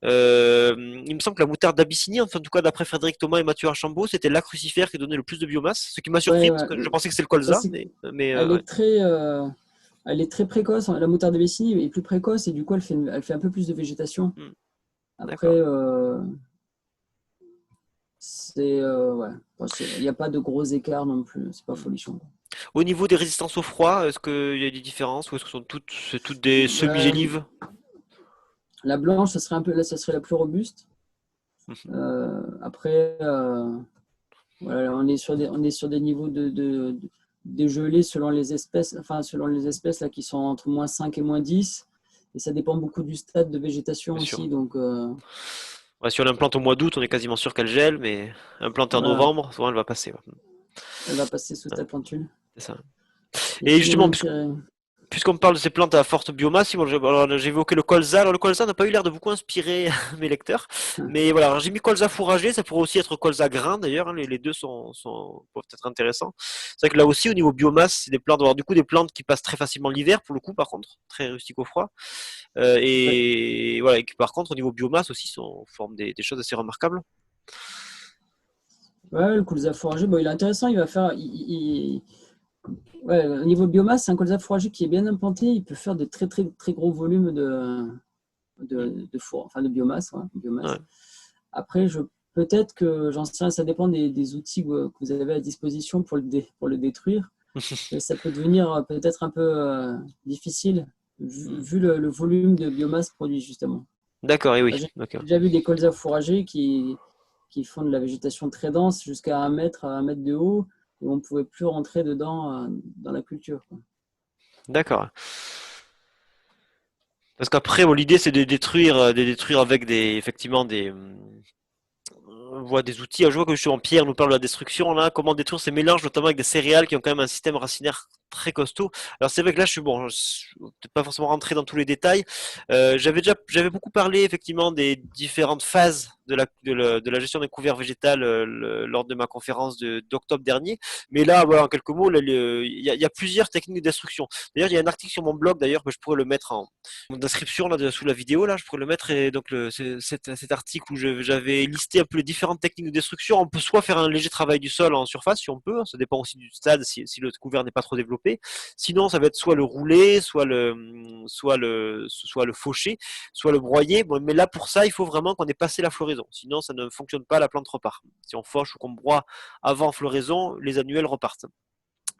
Il me semble que la moutarde d'Abyssinie, enfin, en tout cas d'après Frédéric Thomas et Mathieu Archambault, c'était la crucifère qui donnait le plus de biomasse, ce qui m'a surpris Ouais, parce ouais. que je pensais que c'était le Ça, colza, c'est, mais elle ouais, est très, elle est très précoce. La moutarde de Bessigny est plus précoce et du coup, elle fait un peu plus de végétation. hmm, Après, d'accord. ouais, il n'y a pas de gros écarts non plus. C'est pas Hmm. folichon. Au niveau des résistances au froid, est-ce qu'il y a des différences ou est-ce que c'est toutes des Euh, semi-gélives? la blanche, ça serait la plus robuste. Après, voilà, on est sur des niveaux de gelée selon les espèces, enfin, selon les espèces là, qui sont entre -5 et -10. Et ça dépend beaucoup du stade de végétation Bien sûr. aussi. Donc, Ouais, si on l'implante au mois d'août, on est quasiment sûr qu'elle gèle, mais implantée en voilà, novembre, souvent elle va passer. Ouais. elle va passer sous Ouais, ta plantule. c'est ça. Et Et sinon, justement, l'intérêt. puisqu'on parle de ces plantes à forte biomasse, bon, j'ai évoqué le colza. Alors, le colza n'a pas eu l'air de beaucoup inspirer mes lecteurs. Mais voilà, alors, j'ai mis colza fourragé, ça pourrait aussi être colza grain d'ailleurs. Hein, les deux peuvent être intéressants. C'est vrai que là aussi, au niveau biomasse, c'est des plantes, alors, du coup, des plantes qui passent très facilement l'hiver, pour le coup, par contre, très rustiques au froid. Ouais, Et voilà, et qui, par contre, au niveau biomasse aussi, forment des choses assez remarquables. ouais, le colza fourragé, bon, il est intéressant. Il va faire. Ouais, au niveau biomasse, c'est un colza fourragé qui est bien implanté. Il peut faire de très, très, très gros volumes Hmm. enfin, de biomasse. Ouais, Ouais. biomasse. Après, peut-être que, j'en sais rien, ça dépend des outils que vous avez à disposition pour le détruire. Mais ça peut devenir peut-être un peu difficile Hmm. vu le volume de biomasse produit justement. D'accord, et Enfin, oui. j'ai D'accord. déjà vu des colzas fourragés qui font de la végétation très dense jusqu'à 1 mètre à 1 mètre de haut et on ne pouvait plus rentrer dedans dans la culture, quoi. D'accord. Parce qu'après, bon, l'idée c'est de détruire avec effectivement on voit des outils. Je vois que justement Pierre nous parle de la destruction là, comment détruire ces mélanges, notamment avec des céréales qui ont quand même un système racinaire très costaud. Alors c'est vrai que là, je suis peut-être pas forcément rentré dans tous les détails. J'avais beaucoup parlé effectivement des différentes phases de la gestion des couverts végétales lors de ma conférence d'octobre dernier. Mais là, voilà, en quelques mots, il y a plusieurs techniques de destruction. D'ailleurs, il y a un article sur mon blog d'ailleurs que je pourrais le mettre en description là, sous la vidéo là, je pourrais le mettre et donc cet article où j'avais listé un peu les différentes techniques de destruction. On peut soit faire un léger travail du sol en surface si on peut, ça dépend aussi du stade si le couvert n'est pas trop développé. Sinon, ça va être soit le rouler, soit le faucher, soit le broyer. Bon, mais là pour ça, il faut vraiment qu'on ait passé la floraison. Sinon, ça ne fonctionne pas, la plante repart. Si on fauche ou qu'on broie avant floraison, les annuelles repartent.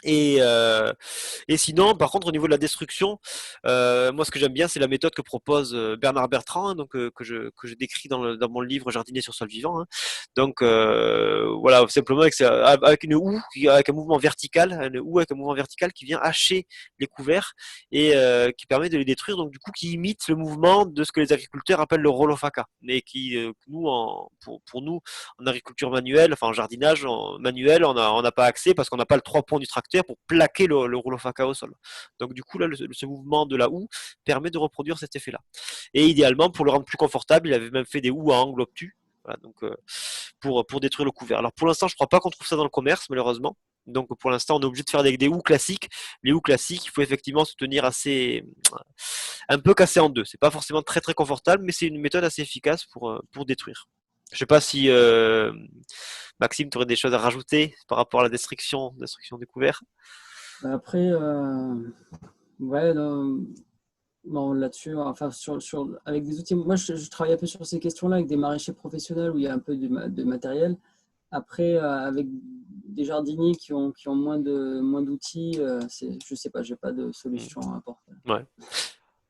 Et, euh, et sinon, par contre, au niveau de la destruction, moi, ce que j'aime bien, c'est la méthode que propose Bernard Bertrand, hein, donc que je décris dans mon livre Jardiner sur sol vivant. Hein. Donc voilà, simplement avec une houe, avec un mouvement vertical, une houe avec un mouvement vertical qui vient hacher les couverts et qui permet de les détruire. Donc du coup, qui imite le mouvement de ce que les agriculteurs appellent le rolofaka, mais qui nous, pour nous, en agriculture manuelle, enfin en jardinage manuel, on n'a pas accès parce qu'on n'a pas le 3 ponts du tracteur pour plaquer le rouleau faca au sol. Donc du coup, là, ce mouvement de la houe permet de reproduire cet effet-là. Et idéalement, pour le rendre plus confortable, il avait même fait des houes à angle obtus. Voilà, donc pour détruire le couvert. Alors pour l'instant, je ne crois pas qu'on trouve ça dans le commerce, malheureusement. Donc pour l'instant, on est obligé de faire des houes classiques. Les houes classiques, il faut effectivement se tenir assez, un peu cassé en deux. C'est pas forcément très très confortable, mais c'est une méthode assez efficace pour détruire. Je sais pas si Maxime, tu aurais des choses à rajouter par rapport à la destruction des couverts. Après, ouais, non, là-dessus, enfin, avec des outils. Moi, je travaille un peu sur ces questions-là avec des maraîchers professionnels où il y a un peu de matériel. Après, avec des jardiniers qui ont moins d'outils, je sais pas, j'ai pas de Hmm. solution à apporter. Ouais.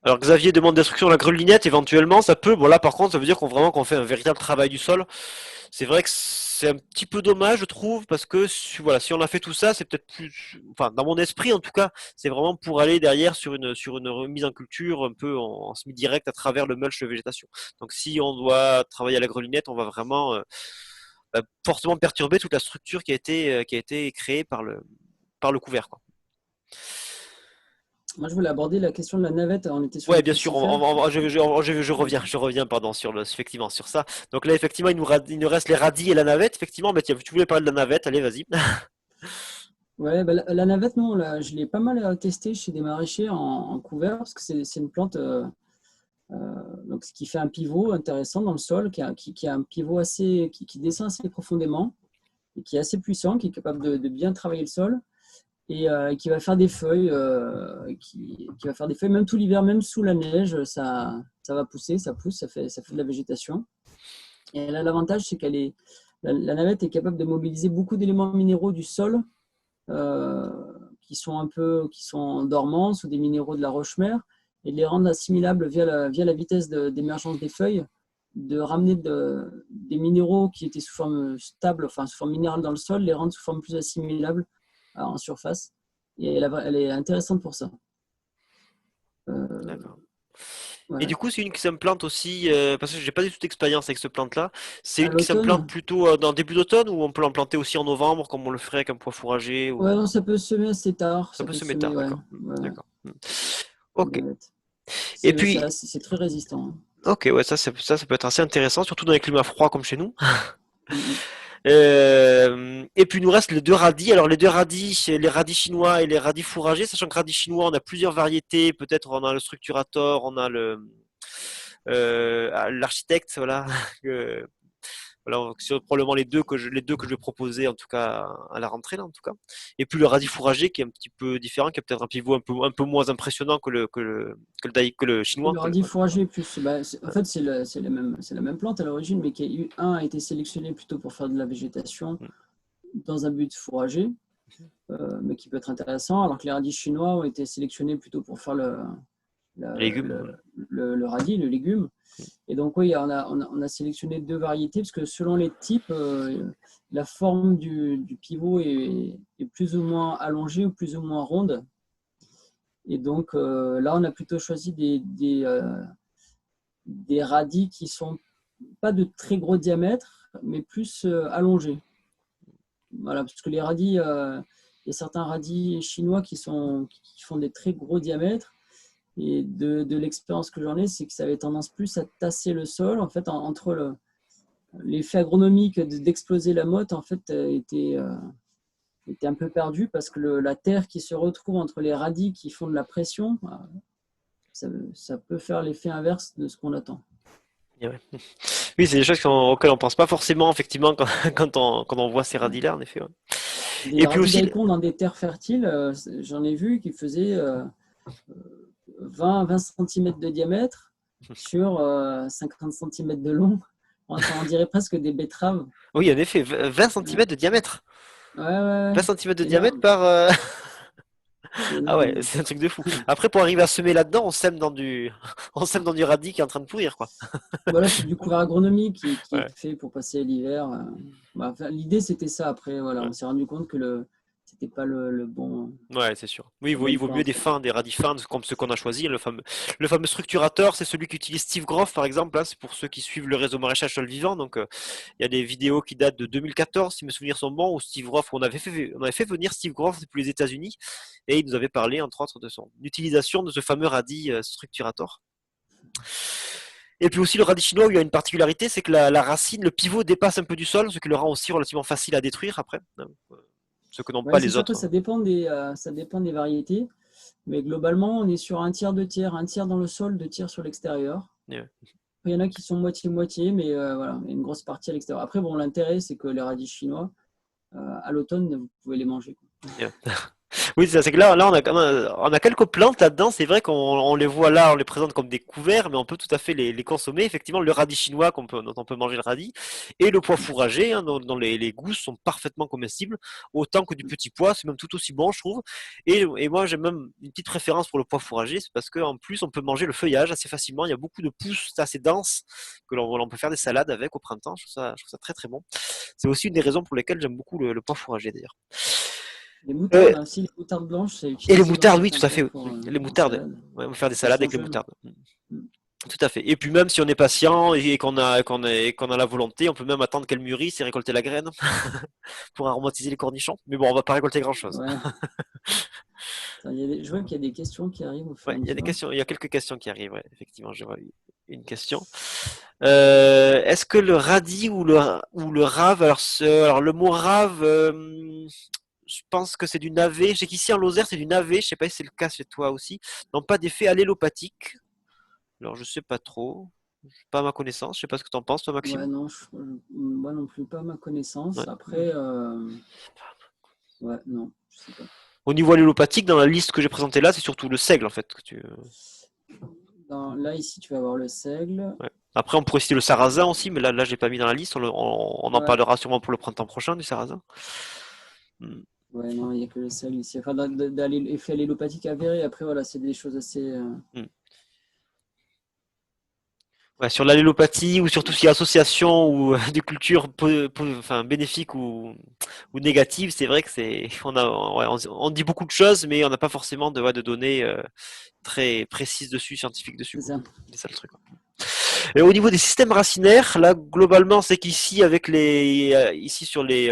Alors Xavier demande destruction de la grelinette, éventuellement, ça peut. Bon là par contre, ça veut dire qu'on fait un véritable travail du sol. C'est vrai que c'est un petit peu dommage, je trouve, parce que voilà, si on a fait tout ça, c'est peut-être plus, enfin dans mon esprit en tout cas, c'est vraiment pour aller derrière sur une remise en culture un peu en semi-direct à travers le mulch de végétation. Donc si on doit travailler à la grelinette, on va vraiment forcément perturber toute la structure qui a été créée par le couvert, quoi. Moi, je voulais aborder la question de la navette. On était sur Ouais, les bien sûr, crucifères. je reviens, pardon, effectivement, sur ça. Donc là, effectivement, il nous reste les radis et la navette, effectivement, mais tiens, tu voulais parler de la navette, allez, vas-y. Ouais, bah, la navette, non, là, je l'ai pas mal testée chez des maraîchers en couvert parce que c'est une plante donc, qui fait un pivot intéressant dans le sol, qui a un pivot qui descend assez profondément et qui est assez puissant, qui est capable de bien travailler le sol et qui va faire des feuilles, qui va faire des feuilles même tout l'hiver, même sous la neige, ça va pousser, ça pousse, ça fait de la végétation. Et elle a l'avantage, c'est la navette est capable de mobiliser beaucoup d'éléments minéraux du sol euh, qui sont en dormance ou des minéraux de la roche-mère et de les rendre assimilables via la vitesse d'émergence des feuilles, de ramener des minéraux qui étaient sous forme stable, enfin sous forme minérale dans le sol, les rendre sous forme plus assimilable en surface. Et elle est intéressante pour ça. D'accord. Et Voilà. du coup, c'est une plante aussi, parce que j'ai pas du tout d'expérience avec cette plante-là. C'est À une qui s'implante l'automne, plutôt dans le début d'automne ou on peut l'implanter aussi en novembre, comme on le ferait avec un pois fourrager ouais, ou non, ça peut se semer assez tard, ça ça peut peut se se mettre semer, tard, ouais, d'accord. ouais, D'accord. la Ok. navette. Et puis, C'est très résistant. ok, ouais, ça peut être assez intéressant, surtout dans les climats froids comme chez nous. Mm, Et puis il nous reste les deux radis. Alors les deux radis, c'est les radis chinois et les radis fourragers, sachant que radis chinois, on a plusieurs variétés. Peut-être on a le structurator, on a le l'architecte, voilà. Euh, voilà, c'est probablement les deux que je vais proposer en tout cas à la rentrée là en tout cas. Et puis le radis fourragé qui est un petit peu différent, qui a peut-être un pivot un peu moins impressionnant que le chinois. Le radis fourragé plus, bah, en fait, c'est la même plante à l'origine, mais un a été sélectionné plutôt pour faire de la végétation dans un but fourrager, mais qui peut être intéressant, alors que les radis chinois ont été sélectionnés plutôt pour faire Les le, légumes, le, voilà. le radis, le légume. Et donc, oui, on a sélectionné deux variétés, parce que selon les types, la forme du pivot est plus ou moins allongée ou plus ou moins ronde. Et donc, là, on a plutôt choisi des radis qui sont pas de très gros diamètre, mais plus allongés. Voilà, parce que il y a certains radis chinois qui font des très gros diamètres. Et de l'expérience que j'en ai, c'est que ça avait tendance plus à tasser le sol. En fait, entre l'effet agronomique d'exploser la motte, en fait, était un peu perdu parce que la terre qui se retrouve entre les radis qui font de la pression, ça peut faire l'effet inverse de ce qu'on attend. Et ouais. Oui, c'est des choses auxquelles on pense pas forcément effectivement quand on voit ces Ouais. radis-là en effet. Ouais. Des Et puis radis aussi, daikon dans des terres fertiles, j'en ai vu qui faisaient 20 cm de diamètre sur 50 cm de long. On dirait presque des betteraves. oui, en effet, 20 Ouais, centimètres de diamètre. ouais, ouais, 20 ouais. centimètres de C'est diamètre énorme. par. C'est Ah ouais, énorme. c'est un truc de fou. Après, pour arriver à semer là-dedans, on sème dans du radis qui est en train de pourrir, quoi. Voilà, c'est du couvert agronomique qui Ouais. est fait pour passer l'hiver. Bah, enfin, l'idée, c'était ça. Après, voilà, Ouais. on s'est rendu compte que c'était pas le bon, Ouais, c'est sûr. Oui, la il bonne vaut mieux plante, des quoi. fins, des radis fins, comme ceux qu'on a choisis. Le fameux structurateur, c'est celui qu'utilise Steve Groff, par exemple. Hein, c'est pour ceux qui suivent le réseau maraîchage sol vivant. Donc, il y a des vidéos qui datent de 2014, si mes souvenirs sont bons, où Steve Groff, on avait fait venir Steve Groff depuis les États-Unis, et il nous avait parlé, entre autres, de son utilisation de ce fameux radis structurator. Et puis aussi, le radis chinois, il y a une particularité, c'est que la racine, le pivot dépasse un peu du sol, ce qui le rend aussi relativement facile à détruire après. Hein, ce que n'ont Ouais, pas c'est les sûr que autres. ça dépend des variétés. Mais globalement, on est sur un tiers, deux tiers, un tiers dans le sol, deux tiers sur l'extérieur. Ouais. Il y en a qui sont moitié-moitié, mais voilà, il y a une grosse partie à l'extérieur. Après, bon, l'intérêt, c'est que les radis chinois, à l'automne, vous pouvez les manger, quoi. Ouais. Oui, c'est que là, on a quelques plantes là-dedans. C'est vrai qu'on les voit là, on les présente comme des couverts, mais on peut tout à fait les consommer. Effectivement, le radis chinois dont on peut manger le radis, et le pois fourragé, hein, dont les gousses sont parfaitement comestibles, autant que du petit pois, c'est même tout aussi bon, je trouve. Et moi, j'ai même une petite préférence pour le pois fourragé, c'est parce qu'en plus, on peut manger le feuillage assez facilement. Il y a beaucoup de pousses assez denses que l'on peut faire des salades avec au printemps. Je trouve ça très très bon. C'est aussi une des raisons pour lesquelles j'aime beaucoup le pois fourragé d'ailleurs. Les Euh, moutardes, hein, aussi, les moutardes blanches, c'est et les utilisé dans moutardes, oui, certains tout à fait. plats Oui. Les en moutardes. salade, Ouais, on peut faire des parce qu'elles salades sont avec les jeunes. moutardes. Mm. Tout à fait. Et puis même si on est patient et qu'on a la volonté, on peut même attendre qu'elle mûrisse et récolter la graine pour aromatiser les cornichons. Mais bon, on va pas récolter grand-chose. Ouais. Attends, je vois qu'il y a des questions qui arrivent au fur et Ouais, à il y a des mesure. questions, il y a quelques questions qui arrivent. Ouais, effectivement, je vois une question. Est-ce que le radis ou le rave, alors le mot rave, je pense que c'est du navet. Je sais qu'ici en Lozère c'est du navet. Je sais pas si c'est le cas chez toi aussi. Non, pas d'effet allélopathique. Alors je sais pas trop. Pas à ma connaissance. Je sais pas ce que t'en penses, toi, Ouais, Maxime. non, moi non plus, pas à ma Ouais. connaissance. Après, ouais, non, je sais pas. Au niveau allélopathique, dans la liste que j'ai présentée là, c'est surtout le seigle en fait. Là, ici, tu vas avoir le seigle. Ouais. Après, on pourrait citer le sarrasin aussi, mais là, j'ai pas mis dans la liste. On en Ouais, parlera sûrement pour le printemps prochain du sarrasin. Hmm. ouais, non, il n'y a que le seigle ici. Enfin, effet allélopathique avéré. Après, voilà, c'est des choses assez. Hmm. Ouais, sur l'allélopathie ou surtout s'il y a association ou de culture enfin, bénéfique ou négative, c'est vrai que on dit beaucoup de choses, mais on n'a pas forcément de données très précises dessus, scientifiques dessus, C'est quoi. ça. C'est ça le truc. Et au niveau des systèmes racinaires, là, globalement, c'est qu'ici, ici sur les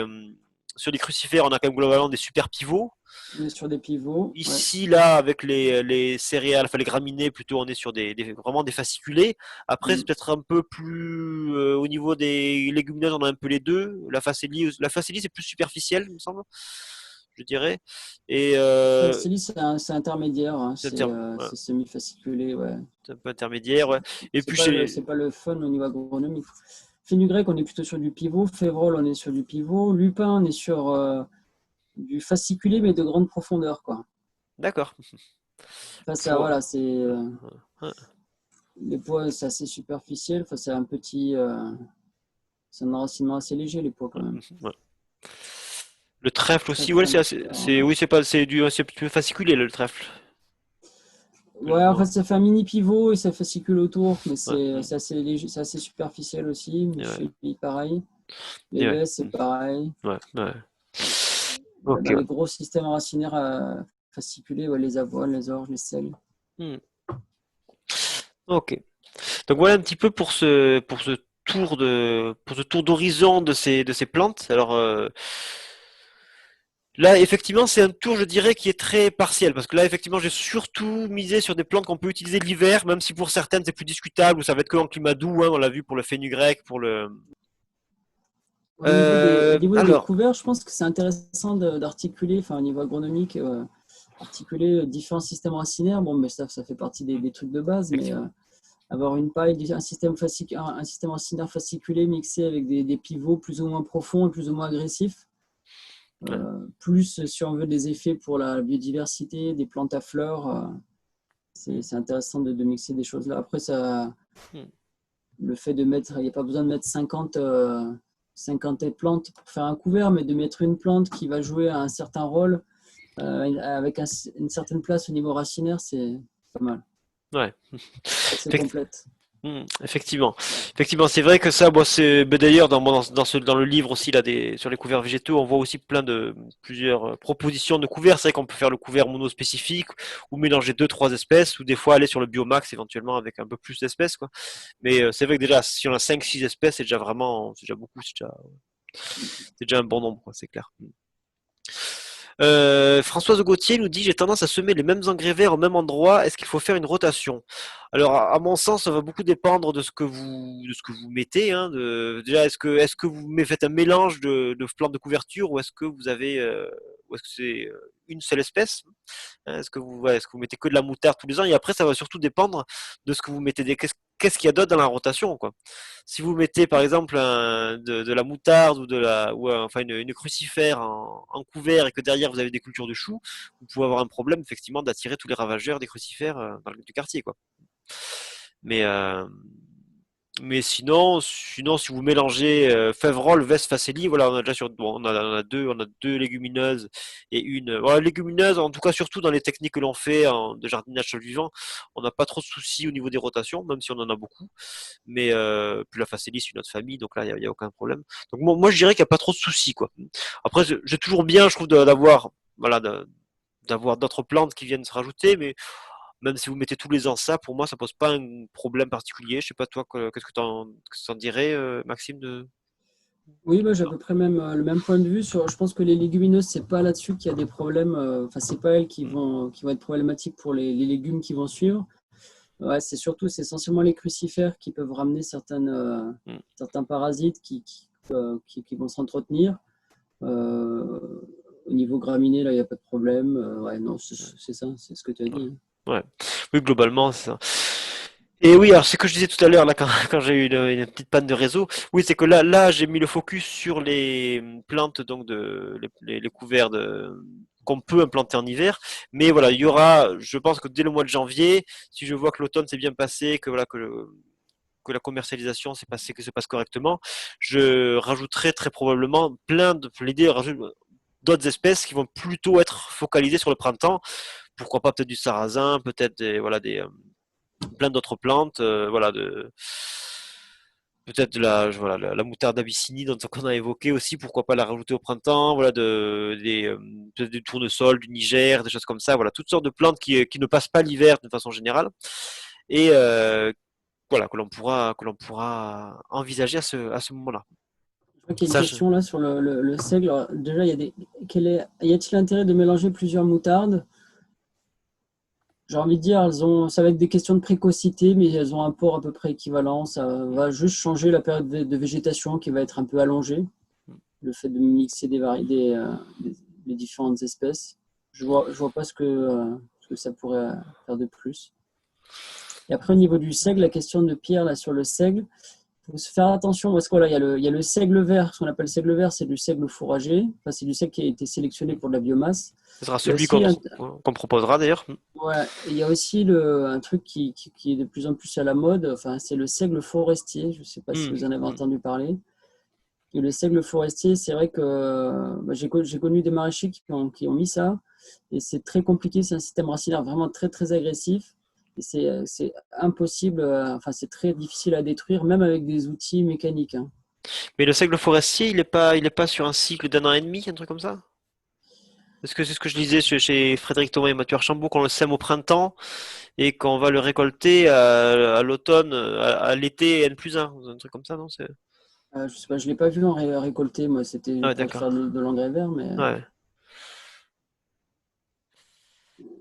crucifères, on a quand même globalement des super pivots. On est sur des pivots. Ouais. Ici, là, avec les céréales, enfin les graminées, plutôt, on est sur vraiment des fasciculés. Après, c'est Mm. peut-être un peu plus au niveau des légumineuses, on a un peu les deux. La facélie, c'est plus superficiel, il me semble, je dirais. Et Facilis, c'est intermédiaire. Hein, voilà, c'est semi-fasciculé. Ouais. c'est un peu intermédiaire, ouais. Et puis C'est pas le fun au niveau agronomique. Fenugrec, on est plutôt sur du pivot. Févrole, on est sur du pivot. Lupin, on est sur du fasciculé, mais de grande profondeur, quoi. d'accord. Enfin, Je ça, vois. voilà, c'est Ouais, les pois, c'est assez superficiel. Enfin, c'est un enracinement assez léger, les pois, quand même. ouais. Le trèfle aussi, Trèfle ouais, un petit peu. oui, c'est pas, c'est plus fasciculé le trèfle. Ouais, en Non, fait, ça fait un mini pivot et ça fascicule autour, mais ouais, c'est assez léger, c'est assez superficiel aussi. et ouais, Chez lui, pareil. Les et ouais, baies, c'est pareil. ouais, ouais. Ok, Dans ouais. les gros systèmes racinaires fasciculés, ouais, les avoines, les orges, les sels. Hmm. Ok. Donc voilà un petit peu pour ce tour d'horizon de ces plantes. Alors là, effectivement, c'est un tour, je dirais, qui est très partiel parce que là, effectivement, j'ai surtout misé sur des plantes qu'on peut utiliser l'hiver, même si pour certaines c'est plus discutable ou ça va être que en climat doux. Hein, on l'a vu pour le fenugrec, pour le. Au niveau des Alors, couverts, je pense que c'est intéressant d'articuler, enfin, au niveau agronomique, articuler différents systèmes racinaires. Bon, mais ça fait partie des trucs de base, mais effectivement. avoir une paille, un système racinaire fasciculé mixé avec des pivots plus ou moins profonds et plus ou moins agressifs. Ouais. Plus si on veut des effets pour la biodiversité, des plantes à fleurs, c'est intéressant de mixer des choses là. Après, Hmm. le fait de mettre, il n'y a pas besoin de mettre 50 plantes pour faire un couvert, mais de mettre une plante qui va jouer un certain rôle avec une certaine place au niveau racinaire, c'est pas mal. Ouais. C'est assez Effect- complète. Effectivement. Effectivement, c'est vrai que ça, moi, d'ailleurs, dans le livre aussi, là, sur les couverts végétaux, on voit aussi plusieurs propositions de couverts. C'est vrai qu'on peut faire le couvert monospécifique ou mélanger deux, trois espèces ou des fois aller sur le biomax éventuellement avec un peu plus d'espèces, quoi. Mais c'est vrai que déjà, si on a cinq, six espèces, c'est déjà beaucoup, c'est déjà un bon nombre, quoi, c'est clair. Françoise Gauthier nous dit: j'ai tendance à semer les mêmes engrais verts au même endroit. Est-ce qu'il faut faire une rotation? Alors, à mon sens, ça va beaucoup dépendre de ce que vous mettez. Hein, déjà, est-ce que vous faites un mélange de plantes de couverture ou est-ce que c'est une seule espèce? Hein, est-ce que vous mettez que de la moutarde tous les ans? Et après, ça va surtout dépendre de ce que vous mettez. Qu'est-ce qu'il y a d'autre dans la rotation, quoi. Si vous mettez par exemple de la moutarde enfin une crucifère en couvert et que derrière vous avez des cultures de choux, vous pouvez avoir un problème effectivement d'attirer tous les ravageurs des crucifères du quartier, quoi. Mais mais sinon, si vous mélangez Févrole, Vest, Faceli, voilà, on a déjà bon, on a deux légumineuses et une. Voilà, légumineuses, en tout cas, surtout dans les techniques que l'on fait de jardinage sol vivant, on n'a pas trop de soucis au niveau des rotations, même si on en a beaucoup. Mais puis la Faceli, c'est une autre famille, donc là, il y a aucun problème. Donc moi, je dirais qu'il n'y a pas trop de soucis, quoi. Après, j'ai toujours bien, je trouve, d'avoir, voilà, d'avoir d'autres plantes qui viennent se rajouter, mais même si vous mettez tous les ans ça, pour moi, ça pose pas un problème particulier. Je sais pas toi, qu'est-ce que t'en dirais, Maxime, de Oui, bah, j'ai à peu près même, le même point de vue sur. Je pense que les légumineuses, c'est pas là-dessus qu'il y a des problèmes. Enfin, c'est pas elles Mm, qui vont être problématiques pour les légumes qui vont suivre. Ouais, c'est essentiellement les crucifères qui peuvent ramener mm. certains parasites qui vont s'entretenir. Euh, Au niveau graminé, là, il n'y a pas de problème. Ouais, non, c'est ça, c'est ce que tu as Ouais. dit, hein. Ouais. Oui, globalement, c'est ça. Et oui, alors c'est ce que je disais tout à l'heure là quand, quand j'ai eu une petite panne de réseau. Oui, c'est que là j'ai mis le focus sur les plantes donc les couverts qu'on peut implanter en hiver. Mais voilà, il y aura, je pense que dès le mois de janvier, si je vois que l'automne s'est bien passé, que voilà que la commercialisation s'est passée, que se passe correctement, je rajouterai très probablement l'idée de rajouter d'autres espèces qui vont plutôt être focalisées sur le printemps. Pourquoi pas peut-être du sarrasin, peut-être plein d'autres plantes, voilà, peut-être voilà, la moutarde d'Abyssinie dont on a évoqué aussi, pourquoi pas la rajouter au printemps, voilà, peut-être du tournesol, du Niger, des choses comme ça, voilà, toutes sortes de plantes qui ne passent pas l'hiver de façon générale et voilà, que l'on pourra envisager à ce moment-là. Je vois qu'il y a une Ça, question là sur le seigle. Alors, déjà, y a-t-il intérêt de mélanger plusieurs moutardes? J'ai envie de dire, ça va être des questions de précocité, mais elles ont un port à peu près équivalent. Ça va juste changer la période de végétation qui va être un peu allongée. Le fait de mixer les différentes espèces. Je vois pas ce que ça pourrait faire de plus. Et après, au niveau du seigle, la question de Pierre là, sur le seigle, il faut se faire attention parce que voilà, il y a le seigle vert, ce qu'on appelle seigle vert, c'est du seigle fourragé. Enfin, c'est du seigle qui a été sélectionné pour de la biomasse. ce sera Il y a celui aussi qu'on proposera d'ailleurs. ouais, il y a aussi un truc qui est de plus en plus à la mode, enfin, c'est le seigle forestier. Je ne sais pas si vous en avez entendu parler. Et le seigle forestier, c'est vrai que bah, j'ai connu des maraîchers qui ont mis ça. Et c'est très compliqué, c'est un système racinaire vraiment très très agressif. Et c'est impossible, enfin c'est très difficile à détruire, même avec des outils mécaniques, hein. Mais le seigle forestier, il est pas sur un cycle d'un an et demi, un truc comme ça? Est-ce que c'est ce que je lisais chez Frédéric Thomas et Mathieu Archambault, qu'on le sème au printemps et qu'on va le récolter à l'automne, à l'été N+1, un truc comme ça, non? Je sais pas, je l'ai pas vu en récolter, moi Ah c'était ouais, pour d'accord. faire de l'engrais vert, mais Ouais.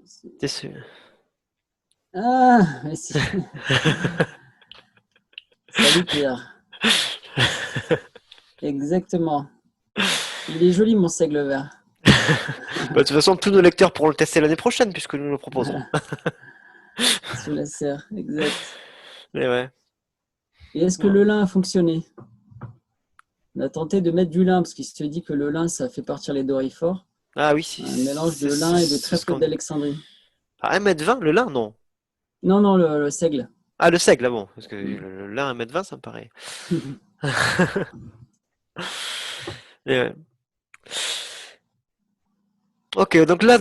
c'est- C'est sûr. ah, mais si. Salut Pierre. Exactement. Il est joli mon seigle vert. Bah, de toute façon, tous nos lecteurs pourront le tester l'année prochaine puisque nous le proposerons. Voilà, sous la serre, exact. Mais ouais. Et est-ce que Bon. le lin a fonctionné? On a tenté de mettre du lin parce qu'il se dit que le lin, ça fait partir les doryphores. Ah oui, Un mélange de lin et de c'est ce trèfle qu'on dit. d'Alexandrie. Ah, 1,20 m le lin, non. Non, non, le seigle. Ah, le seigle, là, bon. Parce que Mm. le lin, 1,20 m, ça me paraît. Mais ouais. Ok, donc là,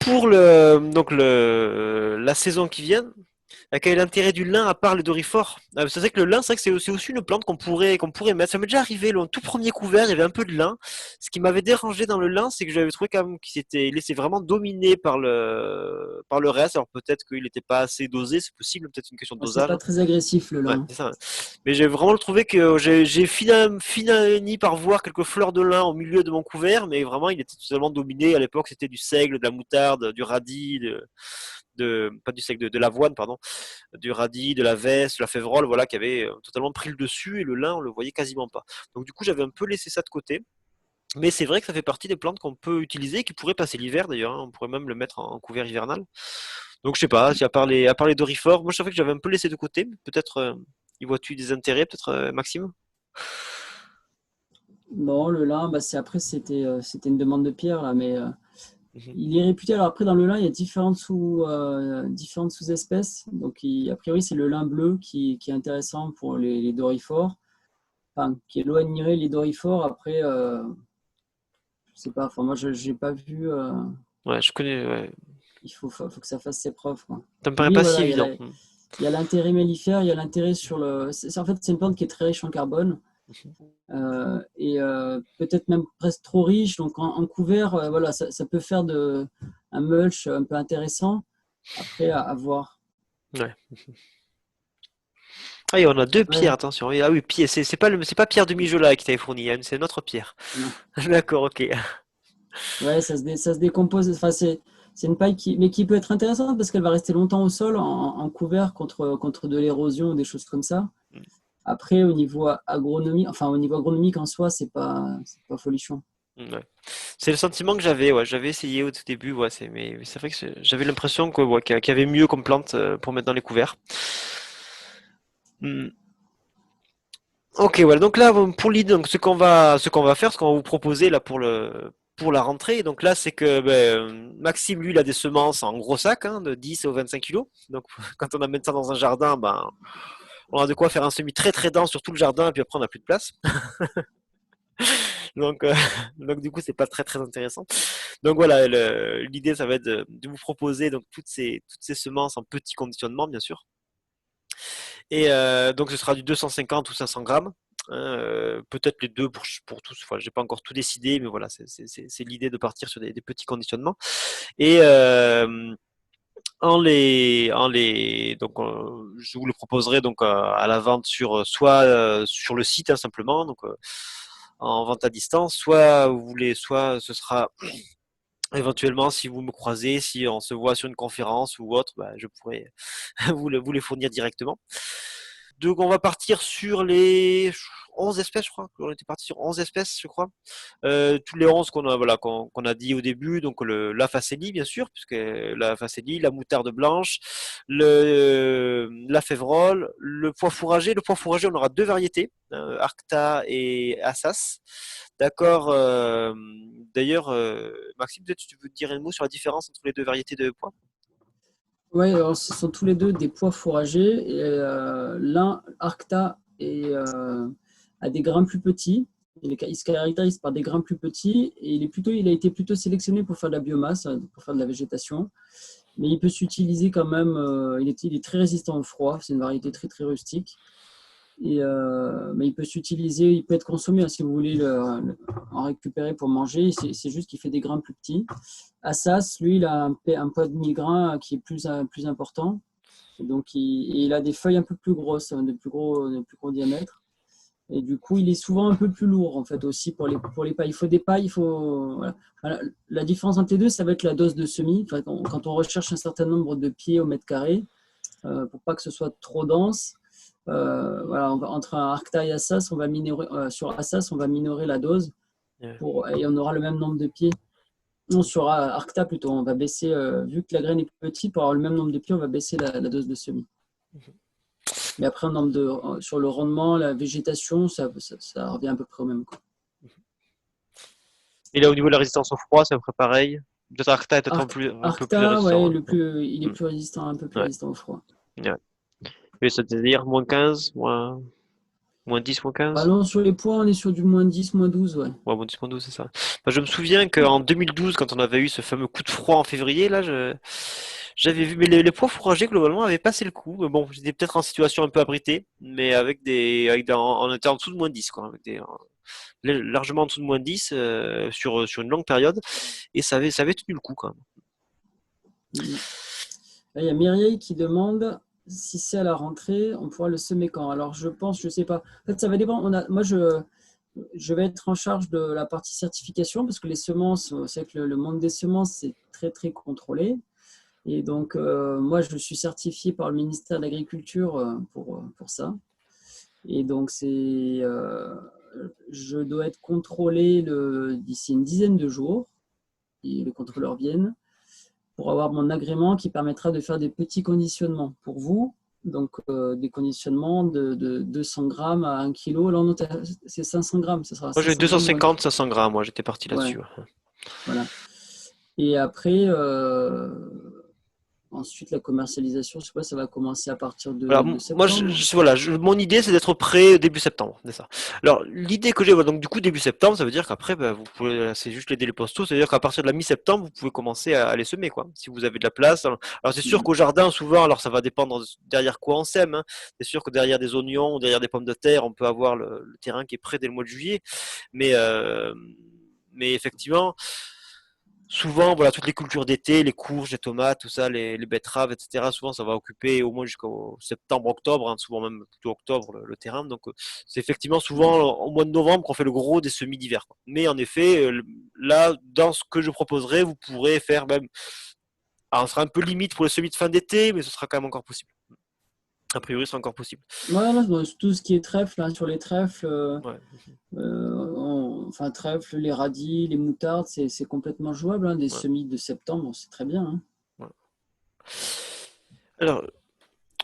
pour la saison qui vient, quel est l'intérêt du lin à part le dorifort? C'est vrai que le lin, c'est vrai que c'est aussi une plante qu'on pourrait mettre. Ça m'est déjà arrivé, le tout premier couvert, il y avait un peu de lin. Ce qui m'avait dérangé dans le lin, c'est que j'avais trouvé quand même qu'il s'était laissé vraiment dominer par le reste. Alors peut-être qu'il n'était pas assez dosé, c'est possible, peut-être une question de C'est dosage. pas très agressif le Ouais, lin. c'est ça. Mais j'ai vraiment trouvé que j'ai fini par voir quelques fleurs de lin au milieu de mon couvert, mais vraiment il était totalement dominé. À l'époque, c'était du seigle, de la moutarde, du radis, pas du seigle, de l'avoine, pardon, du radis, de la veste, de la févrole, voilà, qui avait totalement pris le dessus et le lin, on le voyait quasiment pas. Donc du coup, j'avais un peu laissé ça de côté. Mais c'est vrai que ça fait partie des plantes qu'on peut utiliser, qui pourraient passer l'hiver d'ailleurs, hein. On pourrait même le mettre en couvert hivernal. Donc je sais pas, si à part les dorifores, moi je savais que j'avais un peu laissé de côté. Peut-être y vois-tu des intérêts, peut-être Maxime? Non, le lin, bah, c'était une demande de Pierre là, mais Mhm. il est réputé. Alors après, dans le lin, il y a différentes sous-espèces. Donc, a priori, c'est le lin bleu qui est intéressant pour les doryphores, enfin, qui éloignerait les doryphores. Après, je sais pas. Enfin, moi, je n'ai pas vu. Ouais, je connais. Ouais. Faut que ça fasse ses preuves, quoi. Ça me Et paraît oui, pas si voilà, évident. il y a l'intérêt mellifère, il y a l'intérêt sur le. En fait, c'est une plante qui est très riche en carbone. Et peut-être même presque trop riche. Donc en couvert, voilà, ça peut faire un mulch un peu intéressant. Après, à voir. Ouais. Ah, et on a deux pierres, Ouais, attention. Ah oui, Pierre, c'est pas Pierre de Mijola qui t'avait fourni, hein, c'est notre Pierre. non. D'accord, ok. Ouais, ça se décompose. Enfin, c'est une paille mais qui peut être intéressante parce qu'elle va rester longtemps au sol en couvert contre de l'érosion ou des choses comme ça. Après, au niveau agronomique en soi, c'est pas folichon. Ouais. C'est le sentiment que j'avais, ouais. J'avais essayé au tout début, ouais, mais c'est vrai que j'avais l'impression que, ouais, qu'il y avait mieux comme plante pour mettre dans les couverts. Hmm. Ok, voilà. Donc là, pour l'idée, donc ce qu'on va vous proposer là pour la rentrée. Donc là, c'est que Maxime, lui, il a des semences en gros sac, hein, de 10 au 25 kilos. Donc quand on amène ça dans un jardin, ben, on a de quoi faire un semis très très dense sur tout le jardin, et puis après on n'a plus de place. Donc, donc du coup, c'est pas très très intéressant. Donc voilà, l'idée, ça va être de vous proposer donc toutes ces semences en petit conditionnement, bien sûr. Et donc ce sera du 250 ou 500 grammes. Hein, peut-être les deux pour tous. Enfin, j'ai pas encore tout décidé, mais voilà, c'est l'idée de partir sur des petits conditionnements. Et donc, je vous le proposerai donc à la vente soit sur le site hein, simplement, donc en vente à distance, soit ce sera éventuellement si vous me croisez, si on se voit sur une conférence ou autre, bah, je pourrais vous les fournir directement. Donc on va partir sur les 11 espèces, je crois. On était parti sur 11 espèces, je crois. Tous les 11 qu'on a dit au début, donc la facélie, bien sûr, puisque la facélie, la moutarde blanche, la févrole, le pois fourragé. Le pois fourragé, on aura deux variétés, Arcta et Assas. D'accord. D'ailleurs, Maxime, peut-être tu veux dire un mot sur la différence entre les deux variétés de pois? Ouais, alors ce sont tous les deux des pois fourragers. Et, l'un, Arcta, a des grains plus petits. Il se caractérise par des grains plus petits et il a été plutôt sélectionné pour faire de la biomasse, pour faire de la végétation. Mais il peut s'utiliser quand même. Il est très résistant au froid. C'est une variété très très rustique. Mais il peut s'utiliser, il peut être consommé hein, si vous voulez en récupérer pour manger. C'est juste qu'il fait des grains plus petits. Assas, lui, il a un poids de 1000 grains qui est plus important. Et donc, il a des feuilles un peu plus grosses, hein, de plus gros diamètre. Et du coup, il est souvent un peu plus lourd, en fait, aussi pour les pailles. Il faut des pailles, voilà. Voilà. La différence entre les deux, ça va être la dose de semis. Enfin, quand on recherche un certain nombre de pieds au mètre carré, pour pas que ce soit trop dense, voilà, entre un Arcta et Assas, sur Assas, on va minorer la dose Ouais. et on aura le même nombre de pieds. Non, sur Arcta plutôt, on va baisser, vu que la graine est petite, pour avoir le même nombre de pieds, on va baisser la dose de semis. Mais après, sur le rendement, la végétation, ça revient à peu près au même, quoi. Et là, au niveau de la résistance au froid, c'est à peu près pareil. Peut-être Arcta est peut-être un peu plus Arcta, résistant, ouais, hein. il est Mm. plus résistant, un peu plus Ouais. résistant au froid. Ouais. Et c'est-à-dire -15, moins 10, moins Ah 15? non, sur les poids, on est sur du -10, -12, ouais. Ouais, moins 10, moins 12, c'est ça. Bah, je me souviens qu'en 2012, quand on avait eu ce fameux coup de froid en février, là, j'avais vu, mais les pois fourragers, globalement, avaient passé le coup. Mais bon, j'étais peut-être en situation un peu abritée, mais on était en dessous de -10, quoi, largement en dessous de -10 sur une longue période, et ça avait tenu le coup, quand même. Mm. Là, il y a Myriel qui demande si c'est à la rentrée, on pourra le semer quand. Alors, je sais pas. En fait, ça va dépendre. Moi, je vais être en charge de la partie certification parce que les semences, c'est vrai que le monde des semences, c'est très, très contrôlé. Et donc, moi, je suis certifié par le ministère de l'Agriculture pour ça. Et donc, je dois être contrôlé d'ici une dizaine de jours. Et les contrôleurs viennent pour avoir mon agrément qui permettra de faire des petits conditionnements pour vous. Donc, des conditionnements de 200 grammes à 1 kilo. Là, c'est 500 grammes. Ce sera Moi, j'ai 500 grammes ou 1 kilo. 250, 500 grammes, moi, j'étais parti Ouais, là-dessus. Ouais. voilà. Et après, ensuite, la commercialisation, je sais pas, ça va commencer à partir Voilà, de moi, septembre. voilà, mon idée, c'est d'être prêt début septembre, c'est ça. Alors, l'idée que j'ai, voilà, donc du coup, début septembre, ça veut dire qu'après, bah, vous pouvez, c'est juste les délais postaux, c'est-à-dire qu'à partir de la mi-septembre, vous pouvez commencer à les semer, quoi, si vous avez de la place. Alors c'est sûr qu'au jardin, souvent, alors ça va dépendre derrière quoi on sème, hein. C'est sûr que derrière des oignons ou derrière des pommes de terre, on peut avoir le terrain qui est prêt dès le mois de juillet, mais, euh, mais effectivement, souvent, voilà, toutes les cultures d'été, les courges, les tomates, tout ça, les betteraves, etc. Souvent, ça va occuper au moins jusqu'au septembre, octobre, hein, souvent même plutôt octobre le terrain. Donc, c'est effectivement souvent au mois de novembre qu'on fait le gros des semis d'hiver, quoi. Mais en effet, là, dans ce que je proposerai, vous pourrez faire même. Alors, on sera un peu limite pour les semis de fin d'été, mais ce sera quand même encore possible. A priori, c'est encore possible. Ouais, non, tout ce qui est trèfle, là, sur les trèfles, Ouais. enfin trèfle, les radis, les moutardes, c'est complètement jouable, hein, des Ouais, semis de septembre, c'est très bien, hein. ouais. Alors,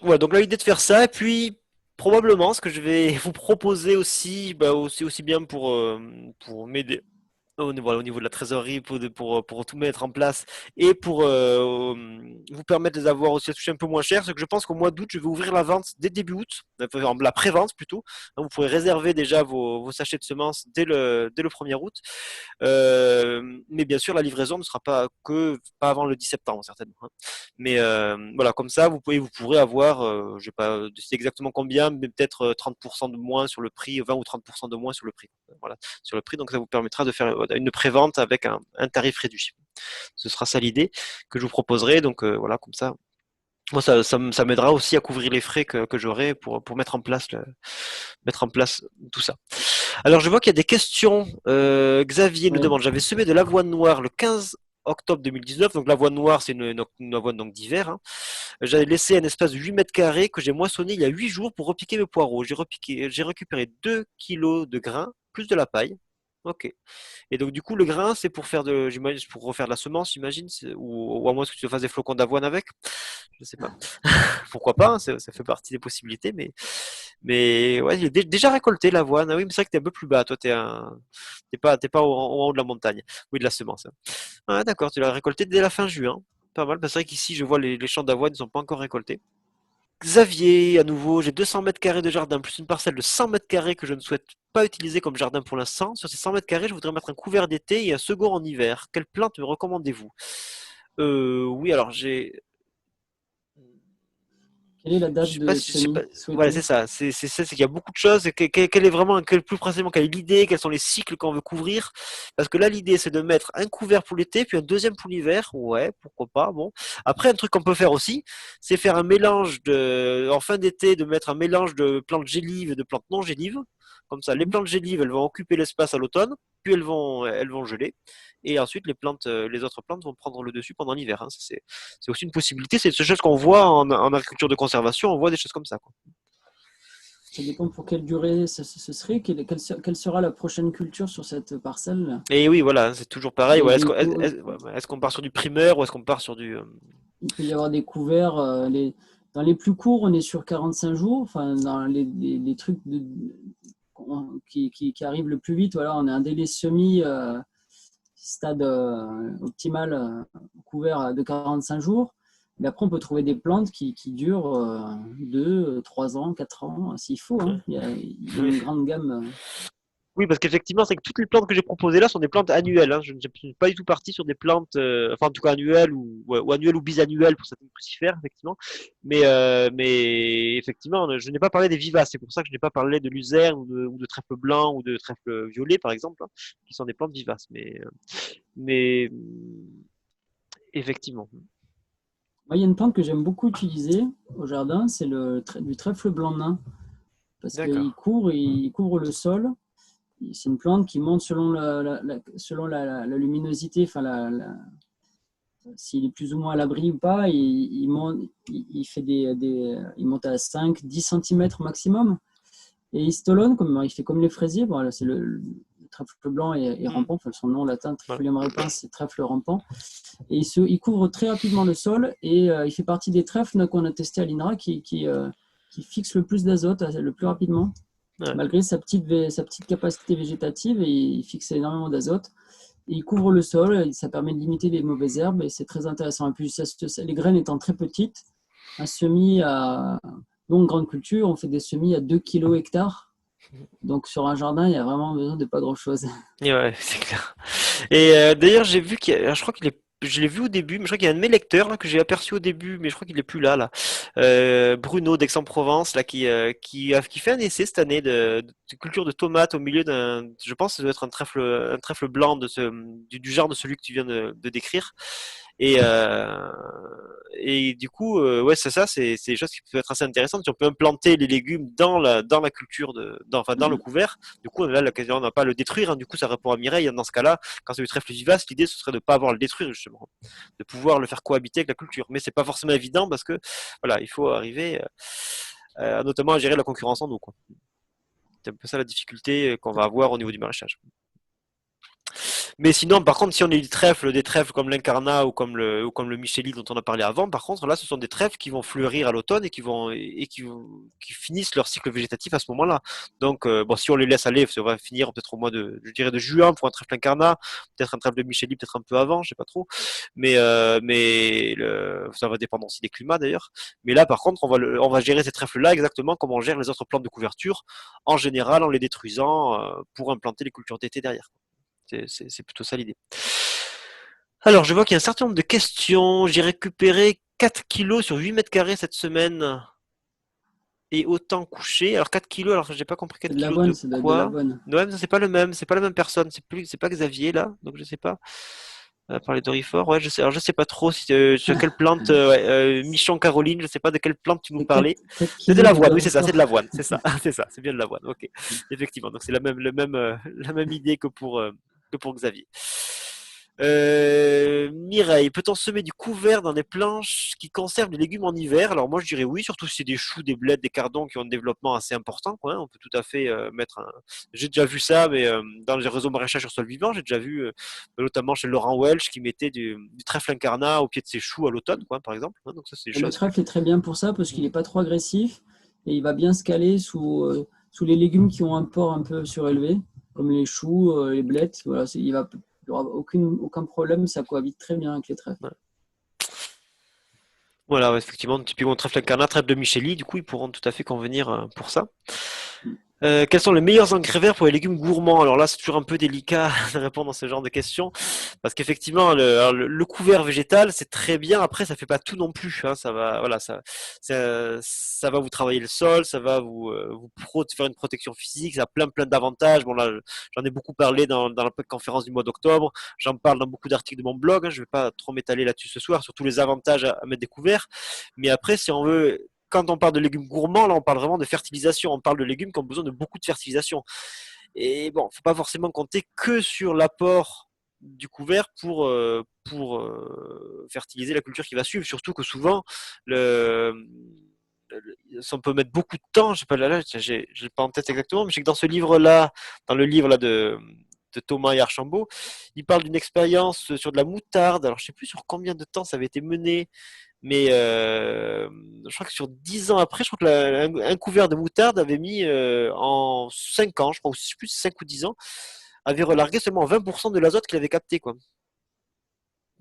ouais, donc là, l'idée de faire ça, et puis probablement ce que je vais vous proposer aussi, bah, aussi bien pour m'aider au niveau de la trésorerie pour tout mettre en place et pour vous permettre de les avoir aussi à toucher un peu moins cher. C'est que je pense qu'au mois d'août, je vais ouvrir la vente dès début août, enfin, la pré-vente plutôt. Donc, vous pourrez réserver déjà vos sachets de semences dès le 1er août. Mais bien sûr, la livraison ne sera pas avant le 10 septembre, certainement, hein. Mais voilà, comme ça, vous pourrez avoir, je sais pas c'est exactement combien, mais peut-être 30% de moins sur le prix, 20 ou 30% de moins sur le prix. Voilà, sur le prix. Donc ça vous permettra de faire une prévente avec un tarif réduit. Ce sera ça l'idée que je vous proposerai. Donc voilà, comme ça. Moi, ça m'aidera aussi à couvrir les frais que j'aurai pour mettre en place tout ça. Alors, je vois qu'il y a des questions. Xavier nous Ouais. demande, j'avais semé de l'avoine noire le 15 octobre 2019. Donc, l'avoine noire, c'est une avoine donc d'hiver, hein. J'avais laissé un espace de 8 mètres carrés que j'ai moissonné il y a 8 jours pour repiquer mes poireaux. J'ai récupéré 2 kilos de grains, plus de la paille. Ok. Et donc, du coup, le grain, c'est pour j'imagine, pour refaire de la semence, j'imagine, ou à moins que tu te fasses des flocons d'avoine avec. Je sais pas. Pourquoi pas, hein, ça fait partie des possibilités, mais ouais, il est déjà récolté l'avoine. Ah oui, mais c'est vrai que t'es un peu plus bas. Toi, t'es pas en haut de la montagne. Oui, de la semence, hein. Ah, d'accord, tu l'as récolté dès la fin juin. Pas mal. C'est vrai qu'ici, je vois les champs d'avoine ne sont pas encore récoltés. Xavier, à nouveau, j'ai 200 mètres carrés de jardin, plus une parcelle de 100 mètres carrés que je ne souhaite pas utiliser comme jardin pour l'instant. Sur ces 100 mètres carrés, je voudrais mettre un couvert d'été et un second en hiver. Quelle plante me recommandez-vous? Oui, alors Quelle est la je date sais pas de si, je sais pas, semis voilà, souhaitée? c'est ça. C'est ça, c'est qu'il y a beaucoup de choses. Quelle est vraiment, plus précisément, quelle est l'idée, quels sont les cycles qu'on veut couvrir? Parce que là, l'idée, c'est de mettre un couvert pour l'été, puis un deuxième pour l'hiver. Ouais, pourquoi pas. Bon. Après, un truc qu'on peut faire aussi, c'est faire un mélange en fin d'été, de mettre un mélange de plantes gélives et de plantes non gélives. Comme ça, les Mhm. plantes gélives, elles vont occuper l'espace à l'automne, puis elles vont geler. Et ensuite, les autres plantes vont prendre le dessus pendant l'hiver, hein. Ça, c'est aussi une possibilité. C'est des choses qu'on voit en agriculture de conservation. On voit des choses comme ça, quoi. Ça dépend pour quelle durée ce serait. Quelle sera la prochaine culture sur cette parcelle? Et oui, voilà, c'est toujours pareil. Ouais. Et Est-ce du qu'on coup, est-ce qu'on part sur du primeur ou est-ce qu'on part sur du. il peut y avoir des couverts. Dans les plus courts, on est sur 45 jours. Enfin, dans les trucs qui arrivent le plus vite, voilà, on a un délai semi stade optimal couvert de 45 jours. Mais après, on peut trouver des plantes qui durent 2, 3 ans, 4 ans, s'il faut, hein. Il y a une grande gamme. Oui, parce qu'effectivement, c'est que toutes les plantes que j'ai proposées là sont des plantes annuelles, hein. Je ne suis pas du tout parti sur des plantes, enfin en tout cas annuelles ou annuelles ou bisannuelles pour certaines crucifères, effectivement. Mais effectivement, je n'ai pas parlé des vivaces. C'est pour ça que je n'ai pas parlé de luzerne ou de trèfle blanc ou de trèfle violet, par exemple, hein, qui sont des plantes vivaces. Mais effectivement. Moi, il y a une plante que j'aime beaucoup utiliser au jardin, c'est du trèfle blanc nain, parce D'accord. il couvre le sol. C'est une plante qui monte selon selon la luminosité, enfin s'il est plus ou moins à l'abri ou pas, il monte, il fait il monte à 5, 10 cm maximum. Et il stolonne, il fait comme les fraisiers. Bon, là, c'est le trèfle blanc et Mm. rampant, enfin, son nom latin, Voilà. Trifolium repens, c'est trèfle rampant. Et il couvre très rapidement le sol et il fait partie des trèfles qu'on a testé à l'INRA qui fixent le plus d'azote le plus rapidement. Ouais. Malgré sa petite capacité végétative, et il fixe énormément d'azote. Et il couvre le sol, et ça permet de limiter les mauvaises herbes et c'est très intéressant. Et puis, les graines étant très petites, un semis à longue grande culture, on fait des semis à 2 kg hectare. Donc, sur un jardin, il y a vraiment besoin de pas grand-chose. Et ouais, c'est clair. Et d'ailleurs, j'ai vu je crois qu'il est je l'ai vu au début, mais je crois qu'il y a un de mes lecteurs là, que j'ai aperçu au début, mais je crois qu'il est plus là. Bruno d'Aix-en-Provence, là, qui fait un essai cette année de culture de tomates au milieu d'un, je pense que ça doit être un trèfle blanc du genre de celui que tu viens de décrire. Et, euh, et du coup, ouais, c'est ça, c'est des choses qui peuvent être assez intéressantes. Si on peut implanter les légumes dans la culture, enfin, dans le Mhm. couvert, du coup, là, l'occasion, on n'a pas à le détruire. Hein. Du coup, ça répond à Mireille. Hein. Dans ce cas-là, quand c'est du trèfle vivace, l'idée, ce serait de ne pas avoir à le détruire, justement, de pouvoir le faire cohabiter avec la culture. Mais c'est pas forcément évident parce que, voilà, il faut arriver, notamment à gérer la concurrence en eau, quoi. C'est un peu ça la difficulté qu'on va avoir au niveau du maraîchage. Mais sinon, par contre, si on a des trèfles comme l'incarnat ou comme le micheli dont on a parlé avant, par contre, là, ce sont des trèfles qui vont fleurir à l'automne qui finissent leur cycle végétatif à ce moment-là. Donc, bon, si on les laisse aller, ça va finir peut-être au mois je dirais de juin pour un trèfle incarnat, peut-être un trèfle de micheli, peut-être un peu avant, je sais pas trop. Ça va dépendre aussi des climats d'ailleurs. Mais là, par contre, on va gérer ces trèfles-là exactement comme on gère les autres plantes de couverture, en général en les détruisant pour implanter les cultures d'été derrière. C'est plutôt ça l'idée. Alors, je vois qu'il y a un certain nombre de questions. J'ai récupéré 4 kilos sur 8 mètres carrés cette semaine et autant couché. Alors 4 kilos, alors j'ai pas compris C'est 4 de kilos de l'avoine, ça doit être de quoi. l'avoine. Ouais, mais c'est pas le même, c'est pas la même personne, c'est pas Xavier là, donc je sais pas. Parler d'Orifort, ouais, je sais, alors je sais pas trop si, sur quelle plante, ouais, Michon Caroline, je sais pas de quelle plante tu nous C'est parlais. 4 C'est de kilos de l'avoine, oui, c'est ça, c'est de dorifort. l'avoine, c'est ça, c'est ça, c'est bien de l'avoine, ok. Effectivement, donc c'est la même idée que pour Xavier. Mireille, peut-on semer du couvert dans des planches qui conservent les légumes en hiver? Alors moi je dirais oui, surtout si c'est des choux, des blettes, des cardons qui ont un développement assez important, quoi, hein. On peut tout à fait mettre un. J'ai déjà vu ça, mais dans les réseaux maraîchage sur sol vivant, j'ai déjà vu notamment chez Laurent Welch qui mettait du trèfle incarnat au pied de ses choux à l'automne, quoi, par exemple. Hein. Donc ça c'est des Le choses. trèfle est très bien pour ça parce qu'il n'est pas trop agressif et il va bien se caler sous les légumes qui ont un port un peu surélevé, comme les choux, les blettes. Voilà, il n'y aura aucun problème, ça cohabite très bien avec les trèfles. Ouais. Voilà, ouais, effectivement, typiquement trèfle incarnat, trèfle de Micheli, du coup ils pourront tout à fait convenir pour ça. Quels sont les meilleurs engrais verts pour les légumes gourmands? Alors là, c'est toujours un peu délicat de répondre à ce genre de questions, parce qu'effectivement, le couvert végétal, c'est très bien. Après, ça fait pas tout non plus. Hein. Ça va, voilà, ça va vous travailler le sol, ça va faire une protection physique, ça a plein d'avantages. Bon là, j'en ai beaucoup parlé dans la conférence du mois d'octobre. J'en parle dans beaucoup d'articles de mon blog. Hein. Je vais pas trop m'étaler là-dessus ce soir sur tous les avantages à mettre des couverts. Mais après, si on veut quand on parle de légumes gourmands, là, on parle vraiment de fertilisation. On parle de légumes qui ont besoin de beaucoup de fertilisation. Et bon, faut pas forcément compter que sur l'apport du couvert pour fertiliser la culture qui va suivre. Surtout que souvent, on peut mettre beaucoup de temps. Je sais pas là, j'ai pas en tête exactement, mais je sais que dans ce livre-là, dans le livre là de Thomas et Archambault, il parle d'une expérience sur de la moutarde. Alors, je sais plus sur combien de temps ça avait été mené, mais je crois que sur 10 ans après, je crois que un couvert de moutarde avait mis en 5 ans, je crois, ou plus 5 ou 10 ans, avait relargué seulement 20% de l'azote qu'il avait capté, quoi.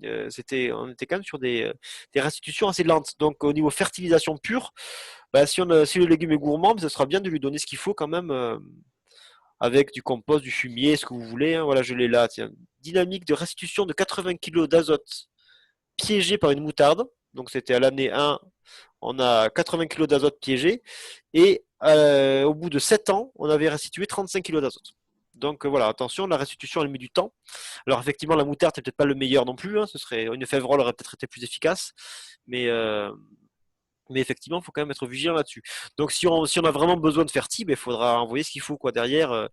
On était quand même sur des restitutions assez lentes. Donc au niveau fertilisation pure, bah, si le légume est gourmand, ça sera bien de lui donner ce qu'il faut quand même, avec du compost, du fumier, ce que vous voulez. Hein. Voilà, je l'ai là. Tiens. Dynamique de restitution de 80 kg d'azote piégé par une moutarde. Donc c'était à l'année 1, on a 80 kg d'azote piégé. Et au bout de 7 ans, on avait restitué 35 kg d'azote. Donc voilà, attention, la restitution, elle met du temps. Alors effectivement, la moutarde, c'est peut-être pas le meilleur non plus. Hein, une févrole aurait peut-être été plus efficace. Mais, euh, mais effectivement, il faut quand même être vigilant là-dessus. Donc si on a vraiment besoin de fertile, il faudra envoyer ce qu'il faut quoi derrière.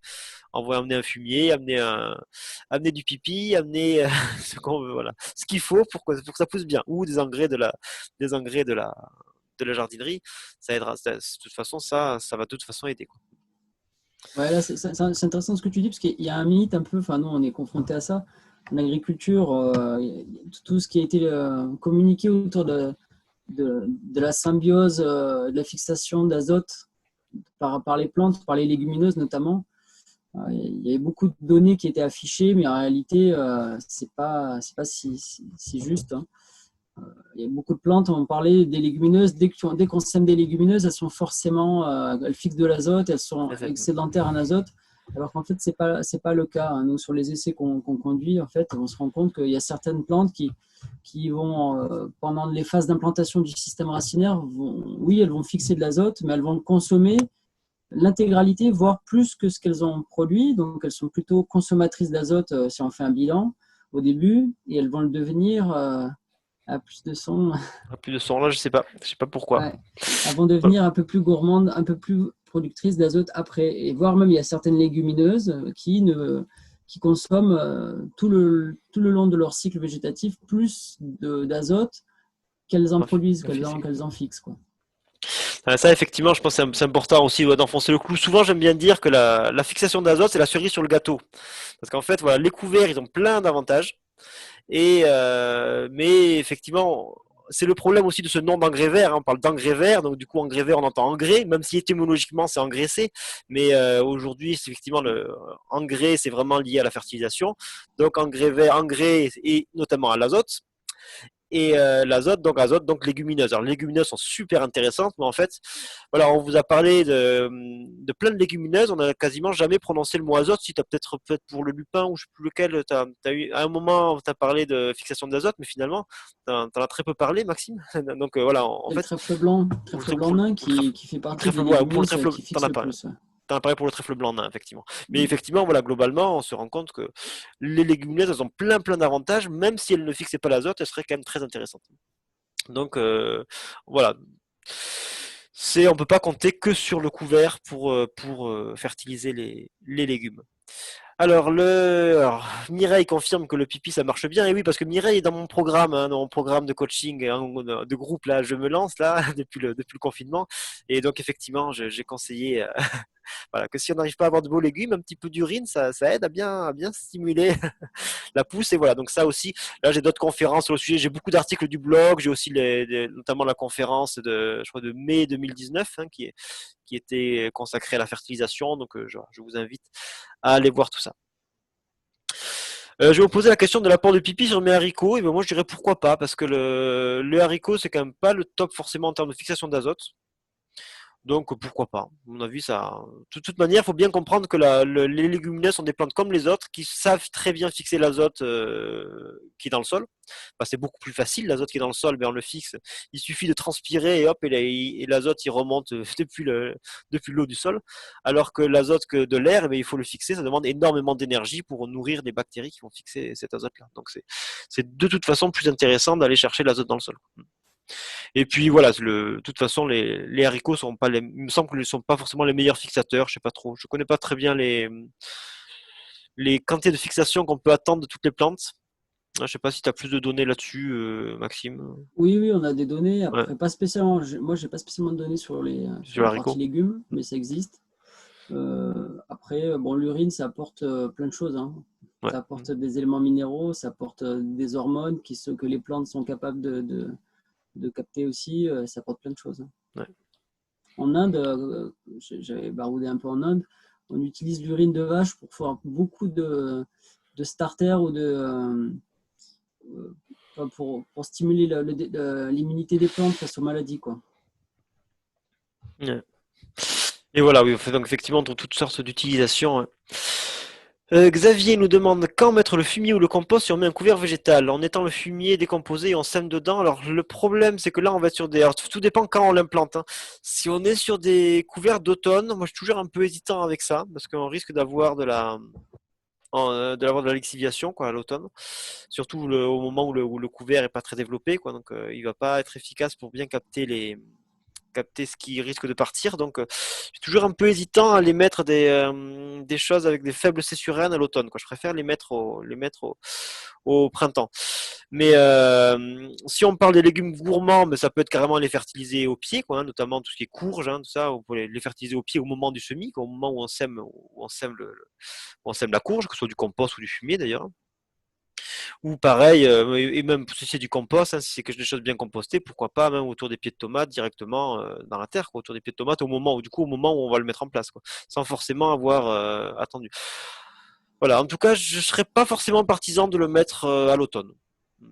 Amener un fumier, amener du pipi, amener ce qu'on veut, voilà, ce qu'il faut pour que ça pousse bien, ou des engrais de la jardinerie, ça aidera. De toute façon, ça va de toute façon aider. Quoi. Ouais, là, c'est intéressant ce que tu dis, parce qu'il y a un mythe un peu, enfin, nous, on est confronté à ça. En agriculture, tout ce qui a été communiqué autour de la symbiose, de la fixation d'azote par les plantes, par les légumineuses notamment. Il y avait beaucoup de données qui étaient affichées, mais en réalité, c'est pas si juste. Hein. Il y a beaucoup de plantes, on parlait des légumineuses. Dès qu'on sème des légumineuses, elles sont forcément, elles fixent de l'azote, elles sont excédentaires en azote. Alors qu'en fait, c'est pas le cas, hein. Nous, sur les essais qu'on conduit, en fait, on se rend compte qu'il y a certaines plantes qui vont, pendant les phases d'implantation du système racinaire, oui, elles vont fixer de l'azote, mais elles vont consommer l'intégralité, voire plus que ce qu'elles ont produit. Donc, elles sont plutôt consommatrices d'azote si on fait un bilan au début, et elles vont le devenir à plus de 100. Ah, plus de son là, je sais pas pourquoi. Ouais. Elles vont devenir un peu plus gourmandes, un peu plus productrices d'azote après. Et voire même, il y a certaines légumineuses qui consomment tout le long de leur cycle végétatif plus d'azote qu'elles en produisent, qu'elles en fixent, quoi. Ça, effectivement, je pense que c'est important aussi ouais, d'enfoncer le clou. Souvent, j'aime bien dire que la fixation d'azote, c'est la cerise sur le gâteau. Parce qu'en fait, voilà, les couverts, ils ont plein d'avantages. Mais effectivement, c'est le problème aussi de ce nom d'engrais vert, hein. On parle d'engrais vert, donc du coup, engrais vert, on entend engrais, même si étymologiquement, c'est engraissé. Mais aujourd'hui, c'est effectivement, le engrais, c'est vraiment lié à la fertilisation. Donc, engrais vert, engrais et notamment à l'azote. Et l'azote, donc légumineuses. Alors, les légumineuses sont super intéressantes, mais en fait, voilà, on vous a parlé de plein de légumineuses, on n'a quasiment jamais prononcé le mot azote. Si tu as peut-être pour le lupin ou je ne sais plus lequel, eu, à un moment, tu as parlé de fixation d'azote, mais finalement, tu en as très peu parlé, Maxime. Donc voilà, en Et le fait, trèfle blanc nain qui fait pour le partie des trèfle, ouais, pour le légumineuses trèfle, qui t'en fixe as le parlé. plus. Ouais. T'en as parlé pour le trèfle blanc nain, effectivement. Mais Mm. effectivement, voilà, globalement, on se rend compte que les légumineuses, elles ont plein d'avantages, même si elles ne fixaient pas l'azote, elles seraient quand même très intéressantes. Donc voilà, on peut pas compter que sur le couvert pour fertiliser les légumes. Alors, Mireille confirme que le pipi ça marche bien. Et oui, parce que Mireille est dans mon programme, hein, dans mon programme de coaching, hein, de groupe là, je me lance là depuis le confinement. Et donc effectivement, j'ai conseillé voilà, que si on n'arrive pas à avoir de beaux légumes, un petit peu d'urine, ça aide à bien stimuler la pousse. Et voilà, donc ça aussi, là j'ai d'autres conférences sur le sujet, j'ai beaucoup d'articles du blog, j'ai aussi notamment la conférence je crois, de mai 2019 hein, qui était consacrée à la fertilisation, donc je vous invite à aller voir tout ça. Je vais vous poser la question de l'apport de pipi sur mes haricots, et ben moi je dirais pourquoi pas, parce que le haricot c'est quand même pas le top forcément en termes de fixation d'azote. Donc pourquoi pas? À mon avis, ça. De toute manière, il faut bien comprendre que les légumineuses sont des plantes comme les autres qui savent très bien fixer l'azote qui est dans le sol. Bah, c'est beaucoup plus facile, l'azote qui est dans le sol, mais on le fixe. Il suffit de transpirer et hop, et l'azote il remonte depuis l'eau du sol. Alors que l'azote que de l'air, eh bien, il faut le fixer, ça demande énormément d'énergie pour nourrir des bactéries qui vont fixer cet azote-là. Donc c'est de toute façon plus intéressant d'aller chercher l'azote dans le sol. Et puis voilà, de toute façon, les haricots sont pas il me semble qu'ils ne sont pas forcément les meilleurs fixateurs, je sais pas trop. Je connais pas très bien les quantités de fixation qu'on peut attendre de toutes les plantes. Je sais pas si tu as plus de données là-dessus, Maxime. Oui, oui, on a des données. Ouais, Après, pas spécialement. Moi, j'ai pas spécialement de données sur sur la partie l'haricot. légumes, mais ça existe. Après, bon, l'urine, ça apporte plein de choses, hein. Ouais. Ça apporte des éléments minéraux, ça apporte des hormones que les plantes sont capables de capter aussi. Ça apporte plein de choses, hein. Ouais. En Inde, j'avais baroudé un peu en Inde, on utilise l'urine de vache pour faire beaucoup de starters ou pour stimuler l'immunité des plantes face aux maladies, quoi. Ouais. Et voilà, oui, donc effectivement, dans toutes sortes d'utilisations. Hein. Xavier nous demande quand mettre le fumier ou le compost si on met un couvert végétal. En étant le fumier décomposé et on sème dedans. Alors le problème c'est que là on va être sur des. Alors, tout dépend quand on l'implante. Hein. Si on est sur des couverts d'automne, moi je suis toujours un peu hésitant avec ça parce qu'on risque d'avoir de la lixiviation quoi à l'automne. Surtout au moment où le couvert est pas très développé quoi. Donc il va pas être efficace pour bien capter ce qui risque de partir. Donc, je suis toujours un peu hésitant à les mettre des choses avec des faibles céssurènes à l'automne. Je préfère les mettre au printemps. Mais si on parle des légumes gourmands, mais ça peut être carrément les fertiliser au pied, quoi, hein, notamment tout ce qui est courge, hein, tout ça, on peut les fertiliser au pied au moment du semis, quoi, au moment où on sème la courge, que ce soit du compost ou du fumier d'ailleurs. Ou pareil, et même si c'est du compost, hein, si c'est des choses bien compostées, pourquoi pas même autour des pieds de tomates directement dans la terre, quoi, autour des pieds de tomates au moment où on va le mettre en place, quoi, sans forcément avoir attendu. Voilà, en tout cas, je ne serais pas forcément partisan de le mettre à l'automne.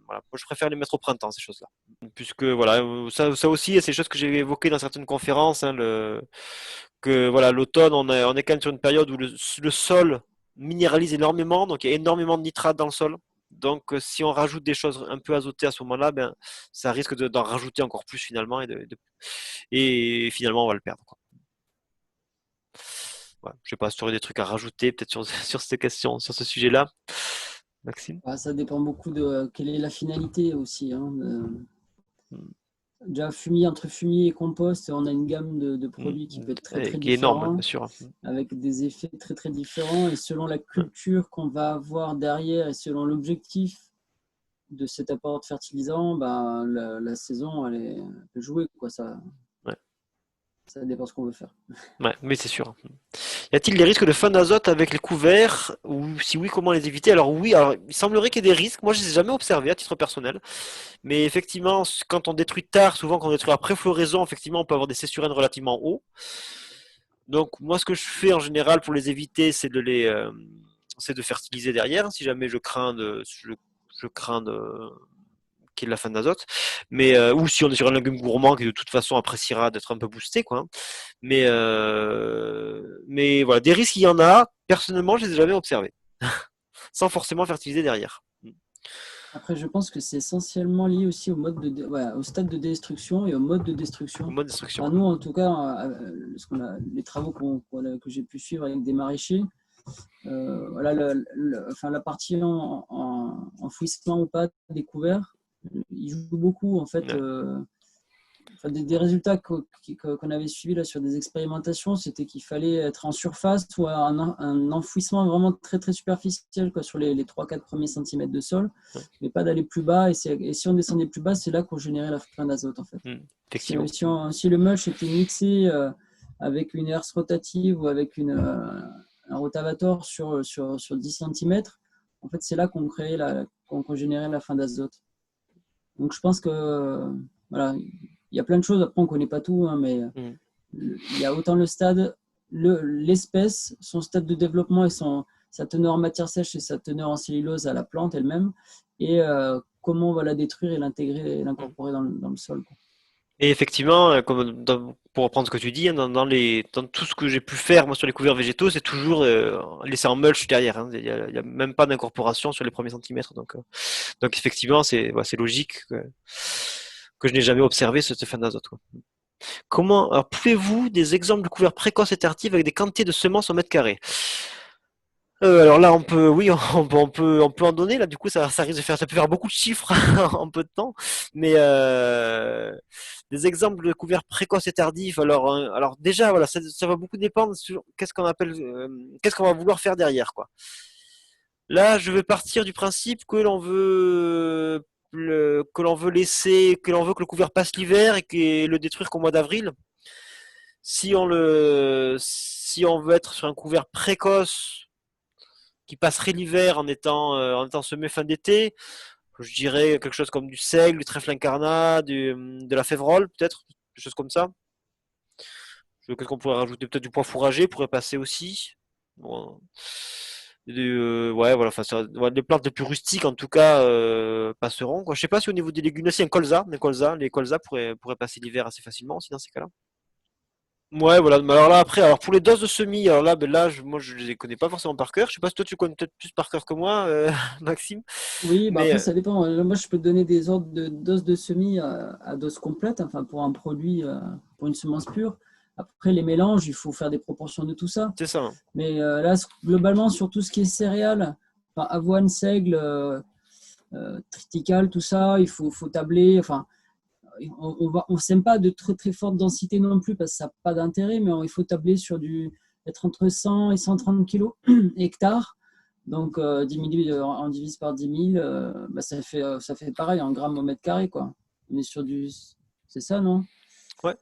Voilà. Moi, je préfère les mettre au printemps, ces choses-là. Puisque voilà, ça aussi, c'est des choses que j'ai évoquées dans certaines conférences, hein, que voilà, l'automne, on est quand même sur une période où le sol minéralise énormément, donc il y a énormément de nitrates dans le sol. Donc, si on rajoute des choses un peu azotées à ce moment-là, ben, ça risque d'en rajouter encore plus finalement, et finalement, on va le perdre, quoi. Voilà. Je sais pas si tu aurais des trucs à rajouter peut-être sur, sur cette question, sur ce sujet-là, Maxime. Bah, ça dépend beaucoup de quelle est la finalité aussi, hein, déjà, entre fumier et compost, on a une gamme de produits qui peut être très très Qui est énorme, bien différente, sûr. avec des effets très très différents. Et selon la culture qu'on va avoir derrière et selon l'objectif de cet apport de fertilisant, bah, la saison, elle peut jouer, quoi. Ouais, Ça dépend ce qu'on veut faire. ouais, mais c'est sûr. Y a-t-il des risques de fin d'azote avec les couverts? Ou si oui, comment les éviter? Alors oui, alors, il semblerait qu'il y ait des risques. Moi, je ne les ai jamais observés à titre personnel. Mais effectivement, quand on détruit tard, souvent quand on détruit après floraison, effectivement, on peut avoir des cessurènes relativement hauts. Donc moi, ce que je fais en général pour les éviter, c'est de fertiliser derrière, si jamais je crains qu'il y ait de la fin d'azote. Mais ou si on est sur un légume gourmand qui de toute façon appréciera d'être un peu boosté, quoi, hein. Mais voilà, des risques, il y en a. Personnellement, je les ai jamais observés, sans forcément fertiliser derrière. Après, je pense que c'est essentiellement lié aussi au stade de destruction et au mode de Au destruction. mode destruction. Enfin, nous, en tout cas, les travaux que j'ai pu suivre avec des maraîchers, voilà, enfin, la partie enfouissement ou pas découvert, il joue beaucoup en fait. Ouais. Enfin, des résultats qu'on avait suivis là sur des expérimentations, c'était qu'il fallait être en surface ou un enfouissement vraiment très très superficiel, quoi, sur les 3-4 premiers centimètres de sol, mais pas d'aller plus bas. Et si on descendait plus bas, c'est là qu'on générait la fin d'azote en fait. Effectivement. Si le mulch était mixé avec une herse rotative ou avec un rotavator sur 10 centimètres, en fait, c'est là qu'on générait la fin d'azote. Donc je pense que voilà, il y a plein de choses. Après, on ne connaît pas tout, hein, mais Mm. il y a autant le stade, l'espèce, son stade de développement et sa teneur en matière sèche et sa teneur en cellulose à la plante elle-même, et comment on va la détruire et l'intégrer et Mm. l'incorporer dans le sol, quoi. Et effectivement, pour reprendre ce que tu dis, hein, dans tout ce que j'ai pu faire moi sur les couverts végétaux, c'est toujours laissé en mulch derrière, hein. Il y a même pas d'incorporation sur les premiers centimètres. Donc effectivement, c'est logique que je n'ai jamais observé cette fin d'azote, quoi. Alors, pouvez-vous des exemples de couverts précoces et tardifs avec des quantités de semences au mètre carré? Alors là, oui, on peut en donner. Là, du coup, ça risque ça peut faire beaucoup de chiffres en peu de temps. Mais des exemples de couverts précoces et tardifs. Alors déjà, voilà, ça va beaucoup dépendre sur qu'est-ce qu'on va vouloir faire derrière, quoi. Là, je vais partir du principe que l'on veut que le couvert passe l'hiver et le détruire qu'au mois d'avril. Si on veut être sur un couvert précoce qui passerait l'hiver en étant semé fin d'été, je dirais quelque chose comme du seigle, du trèfle incarnat, de la févrole, peut-être, des choses comme ça. Qu'est-ce qu'on pourrait rajouter? Peut-être du pois fourragé pourrait passer aussi. Bon. Ouais, voilà, enfin, les plantes les plus rustiques, en tout cas, passeront, quoi. Je sais pas si au niveau des légumineuses, les colzas pourraient passer l'hiver assez facilement aussi dans ces cas-là. Ouais, voilà. Mais alors là, après, alors pour les doses de semis, alors là, moi, je les connais pas forcément par cœur. Je sais pas si toi, tu connais peut-être plus par cœur que moi, Maxime. Oui, bah Mais après ça dépend. Moi, je peux te donner des ordres de doses de semis à dose complète, enfin pour un produit, pour une semence pure. Après, les mélanges, il faut faire des proportions de tout ça. c'est ça, hein. Mais là, globalement, sur tout ce qui est céréales, enfin, avoine, seigle, triticale, tout ça, faut tabler. Enfin, on sème pas de très très forte densité non plus parce que ça n'a pas d'intérêt, mais il faut tabler être entre 100 et 130 kilos hectares. Donc, 10 000, on divise par 10 000, bah, ça fait pareil en grammes au mètre carré, quoi. On est sur du. C'est ça, non? Ouais.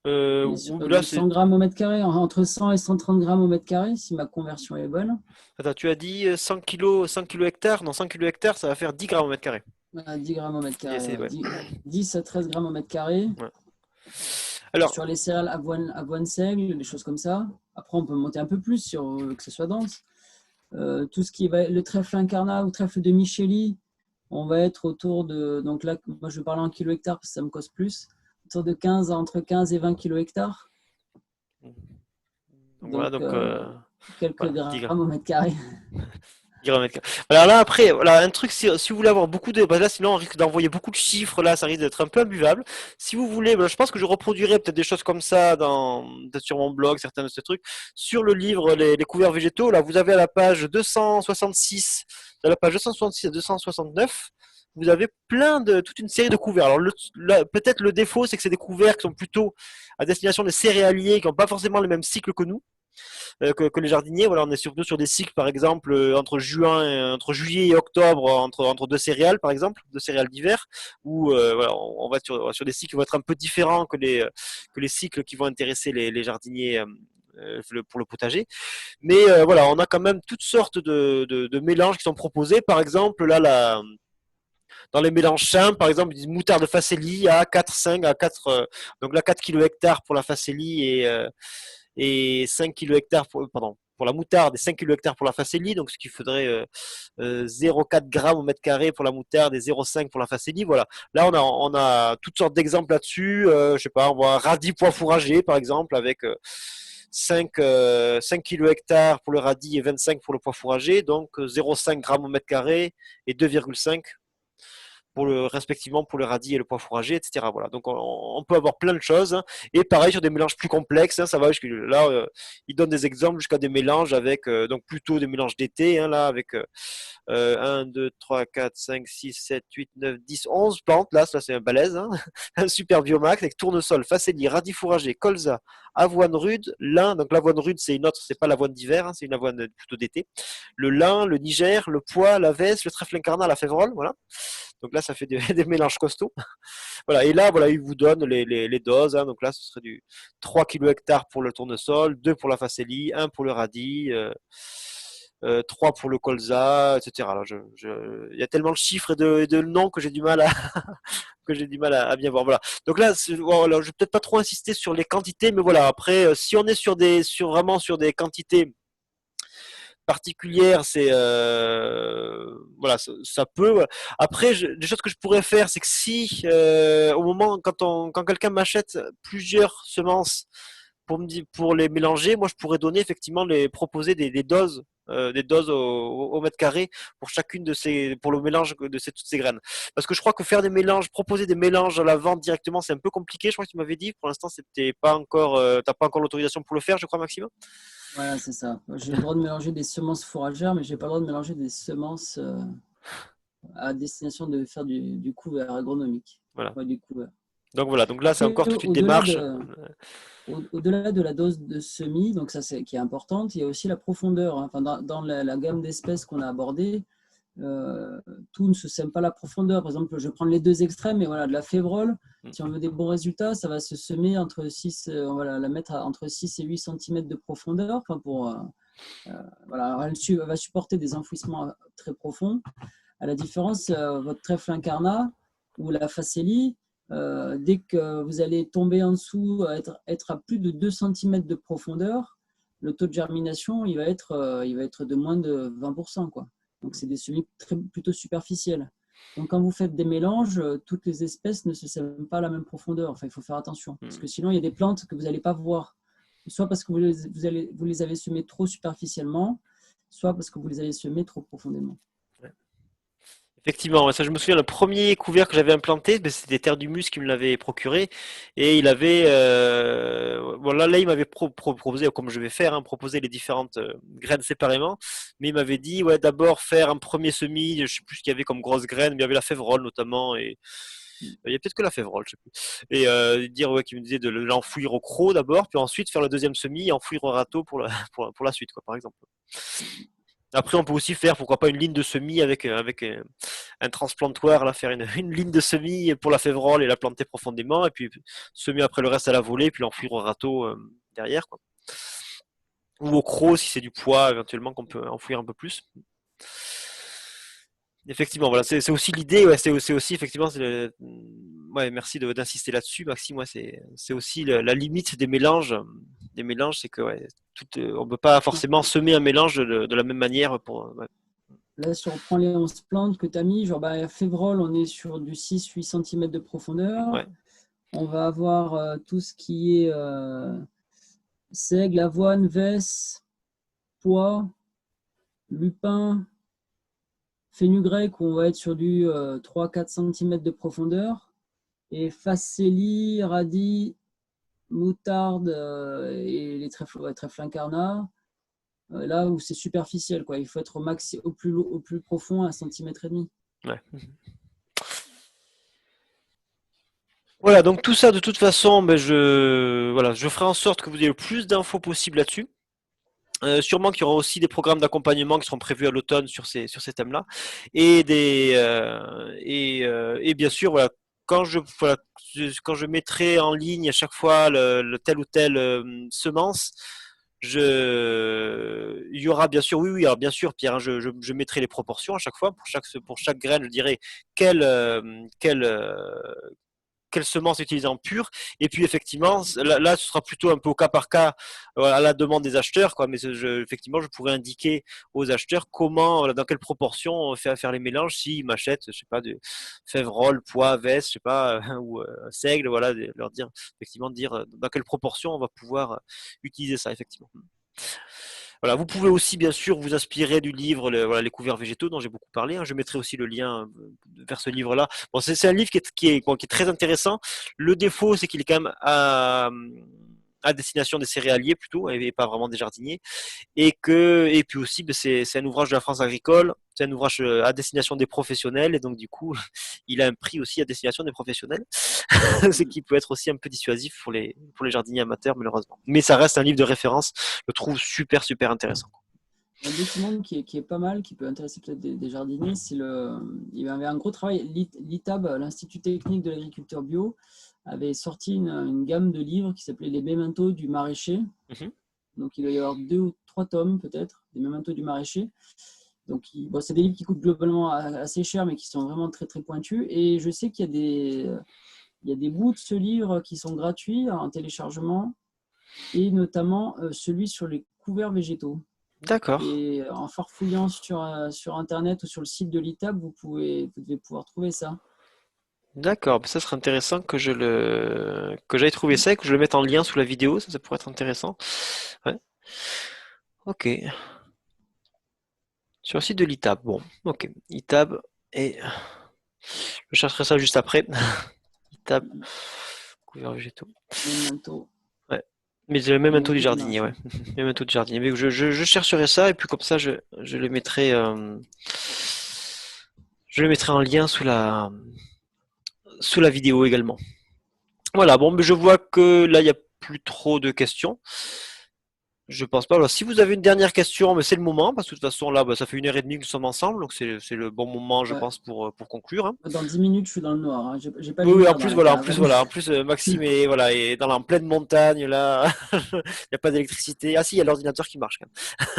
On est sur Là, du 100 grammes au mètre carré, entre 100 et 130 grammes au mètre carré, si ma conversion est bonne. attends, tu as dit 100 kilos hectares. Non, 100 kilos hectares, ça va faire 10 grammes au mètre carré. 10 grammes au mètre carré, ouais. Ouais. 10 à 13 grammes au mètre carré. Ouais. Alors, Sur les céréales avoine, seigle, des choses comme ça. Après, on peut monter un peu plus que ce soit dense. Tout ce qui va le trèfle incarnat ou trèfle de Micheli, on va être autour de, donc là, moi je parle en kilo hectare parce que ça me coste plus, autour de 15, entre 15 et 20 kilo hectare. Donc voilà, Donc, donc quelques voilà, 10 grammes grammes. au mètre carré. 10 grammes mètre carré. Voilà, là après, voilà, un truc, si vous voulez avoir beaucoup de, bah là sinon on risque d'envoyer beaucoup de chiffres, là ça risque d'être un peu imbuvable. Si vous voulez, bah, je pense que je reproduirai peut-être des choses comme ça peut-être sur mon blog, certains de ces trucs, sur le livre les couverts végétaux. Là, vous avez à la page 266, à la page 266 à 269. Vous avez toute une série de couverts. Alors, peut-être le défaut, c'est que c'est des couverts qui sont plutôt à destination des céréaliers, qui n'ont pas forcément le même cycle que nous. Que les jardiniers. Voilà, on est surtout sur des cycles, par exemple, entre juillet et octobre, entre deux céréales, par exemple, deux céréales d'hiver, où voilà, on va sur des cycles qui vont être un peu différents que les cycles qui vont intéresser les jardiniers. Pour le potager. Mais voilà, on a quand même toutes sortes de mélanges qui sont proposés. Par exemple, là, dans les mélanges simples, par exemple, une moutarde de facélie à 4, 5, à 4, donc là 4 kg hectares pour la facélie et 5 kg hectares pour la moutarde et 5 kg hectares pour la facélie, donc ce qui faudrait 0,4 grammes au mètre carré pour la moutarde et 0,5 pour la facélie. Voilà. Là, on a toutes sortes d'exemples là-dessus. Je sais pas, on voit radis pois fourragé, par exemple, avec 5 kg hectares pour le radis et 25 pour le pois fourragé, donc 0,5 grammes au mètre carré et 2,5 respectivement pour le radis et le pois fourragé, etc. Voilà. Donc on peut avoir plein de choses. Hein. Et pareil sur des mélanges plus complexes, hein, ça va là, il donne des exemples jusqu'à des mélanges avec donc plutôt des mélanges d'été, hein, là avec 1, 2, 3, 4, 5, 6, 7, 8, 9, 10, 11 plantes. Là, ça c'est un balèze, hein. Un super biomax avec tournesol, facélie, radis fourragé, colza, avoine rude, lin. Donc l'avoine rude, c'est pas l'avoine d'hiver, hein, c'est une avoine plutôt d'été. Le lin, le Niger, le pois, la veste, le trèfle incarnat, la févrole, voilà. Donc là, ça fait des mélanges costauds. Voilà. Et là, voilà, il vous donne les doses. Hein. Donc là, ce serait du 3 kg hectare pour le tournesol, 2 pour la facélie, 1 pour le radis, 3 pour le colza, etc. Alors, il y a tellement de chiffres et de noms que j'ai du mal à bien voir. Voilà. Donc là, voilà, je vais peut-être pas trop insister sur les quantités, mais voilà. Après, si on est vraiment sur des quantités particulière, c'est voilà, ça peut. Voilà. Après, des choses que je pourrais faire, c'est que si au moment quand quelqu'un m'achète plusieurs semences pour les mélanger, moi je pourrais donner effectivement proposer des doses au mètre carré pour chacune pour le mélange toutes ces graines. Parce que je crois que faire des mélanges, proposer des mélanges à la vente directement, c'est un peu compliqué. Je crois que tu m'avais dit. Pour l'instant, t'as pas encore l'autorisation pour le faire, je crois, Maxime. Voilà, c'est ça. J'ai le droit de mélanger des semences fourragères, mais j'ai pas le droit de mélanger des semences à destination de faire du couvert agronomique. Voilà. Ouais, du couvert. Donc voilà, donc là c'est Après, encore toute une démarche. au-delà de la dose de semis, donc ça c'est qui est importante, il y a aussi la profondeur. Hein. Enfin, dans la gamme d'espèces qu'on a abordées, euh, tout ne se sème pas la profondeur. Par exemple, je vais prendre les deux extrêmes, mais voilà, de la févrole, si on veut des bons résultats, ça va se semer entre 6, on va la mettre entre 6 et 8 cm de profondeur. Enfin, voilà. Alors, elle va supporter des enfouissements très profonds. À la différence, votre trèfle incarnat ou la facélie, dès que vous allez tomber en dessous, être à plus de 2 cm de profondeur, le taux de germination il va être de moins de 20%, quoi. Donc, c'est des semis plutôt superficiels. Donc, quand vous faites des mélanges, toutes les espèces ne se sèment pas à la même profondeur. Enfin, il faut faire attention. Parce que sinon, il y a des plantes que vous n'allez pas voir. Soit parce que vous les avez semées trop superficiellement, soit parce que vous les avez semées trop profondément. Effectivement, ça je me souviens, le premier couvert que j'avais implanté, ben, c'était Terre d'Humus qui me l'avait procuré. Et il avait, là, il m'avait proposé, comme je vais faire, hein, proposer les différentes graines séparément. Mais il m'avait dit, ouais, d'abord faire un premier semis, je sais plus ce qu'il y avait comme grosse graine, mais il y avait la févrole notamment. Et il y a peut-être que la févrole, je sais plus. Et dire, ouais, qui me disait de l'enfouir au croc d'abord, puis ensuite faire le deuxième semis et enfouir au râteau pour la suite, quoi, par exemple. Après, on peut aussi faire, pourquoi pas, une ligne de semis avec un transplantoir, là, faire une ligne de semis pour la févrole et la planter profondément, et puis semer après le reste à la volée, puis l'enfouir au râteau derrière, quoi. Ou au croc, si c'est du poids, éventuellement, qu'on peut enfouir un peu plus. Effectivement, voilà, c'est aussi l'idée, ouais, c'est aussi, effectivement, ouais, merci d'insister là-dessus, Maxime, ouais, c'est aussi la limite des mélanges, c'est que, ouais, on peut pas forcément semer un mélange de la même manière ouais. Là, si on reprend les 11 plantes que tu as mis, genre févrole, on est sur du 6-8 cm de Ouais. profondeur. On va avoir tout ce qui est seigle, avoine, vesse, pois, lupin, fenugrec, où on va être sur du 3-4 cm de profondeur. Et facélie, radis, moutarde et les trèfles incarnats. Là où c'est superficiel, quoi. Il faut être au plus profond, 1,5 cm. Ouais. Voilà, donc tout ça, de toute façon, ben, voilà, je ferai en sorte que vous ayez le plus d'infos possible là-dessus. Sûrement qu'il y aura aussi des programmes d'accompagnement qui seront prévus à l'automne sur ces thèmes-là. Et bien sûr, voilà, voilà, quand je mettrai en ligne à chaque fois le tel ou tel semence, il y aura bien sûr, oui, alors bien sûr, Pierre, hein, je mettrai les proportions à chaque fois. Pour chaque graine, je dirai quelle, quelle, quelle semence utiliser en pur. Et puis effectivement, là, ce sera plutôt un peu au cas par cas à la demande des acheteurs, quoi. Mais effectivement, je pourrais indiquer aux acheteurs comment, dans quelle proportion faire les mélanges s'ils m'achètent, je sais pas, de févrole, pois, veste, je sais pas, ou seigle, voilà, leur dire effectivement dire dans quelle proportion on va pouvoir utiliser ça effectivement. Voilà, vous pouvez aussi bien sûr vous inspirer du livre voilà, Les couverts végétaux dont j'ai beaucoup parlé, hein. Je mettrai aussi le lien vers ce livre-là. Bon, c'est un livre qui est très intéressant. Le défaut, c'est qu'il est quand même à destination des céréaliers plutôt, et pas vraiment des jardiniers. Et puis aussi, ben, c'est un ouvrage de la France agricole, c'est un ouvrage à destination des professionnels, et donc du coup, il a un prix aussi à destination des professionnels, ce qui peut être aussi un peu dissuasif pour les jardiniers amateurs, malheureusement. Mais ça reste un livre de référence, je le trouve super, super intéressant. Un document qui est pas mal, qui peut intéresser peut-être des jardiniers, il y avait un gros travail. L'ITAB, l'Institut technique de l'agriculture bio, avait sorti une gamme de livres qui s'appelait Les Mémentos du maraîcher. Mhm. Donc il doit y avoir 2 ou 3 tomes peut-être, des Mémentos du maraîcher. Donc bon, c'est des livres qui coûtent globalement assez cher, mais qui sont vraiment très très pointus. Et je sais qu'il y a il y a des bouts de ce livre qui sont gratuits en téléchargement, et notamment celui sur les couverts végétaux. D'accord, Et en farfouillant sur Internet ou sur le site de l'ITAB, vous devez pouvoir trouver ça. d'accord. Ça serait intéressant que j'aille trouver ça et que je le mette en lien sous la vidéo. Ça pourrait être intéressant. Ouais. Ok. Sur le site de l'ITAB. Bon, ok. ITAB et je chercherai ça juste après. ITAB, couverts végétaux. Memento, Ouais. Mais j'ai le même taux du Memento du jardinier, ouais. maraîcher. Même taux du jardinier. Mais je chercherai ça et puis comme ça, je le mettrai, je le mettrai en lien sous la vidéo également. Voilà, bon, mais je vois que là, il n'y a plus trop de questions. Je pense pas. Alors, si vous avez une dernière question, mais c'est le moment, parce que de toute façon, là, bah, ça fait 1 heure et demie que nous sommes ensemble, donc c'est le bon moment, je Ouais. pense, pour conclure, hein. Dans 10 minutes, je suis dans le noir, hein. J'ai pas de Oui, oui, lumière dans la cave. en plus, Maxime est, voilà, est en pleine montagne, là. Il n'y a pas d'électricité. Ah si, il y a l'ordinateur qui marche quand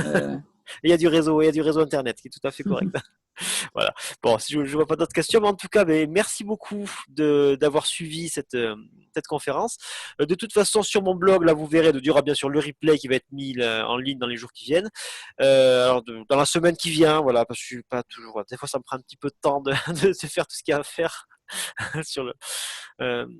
même. Euh, Et il y a du réseau Internet, qui est tout à fait correct. Voilà. Bon, si je ne vois pas d'autres questions, mais en tout cas, ben, merci beaucoup d'avoir suivi cette conférence. De toute façon, sur mon blog, là, vous verrez, il y aura bien sûr le replay qui va être mis là, en ligne dans les jours qui viennent. Alors, dans la semaine qui vient, voilà, parce que je suis pas toujours. Voilà, des fois, ça me prend un petit peu de temps de faire tout ce qu'il y a à faire. sur le,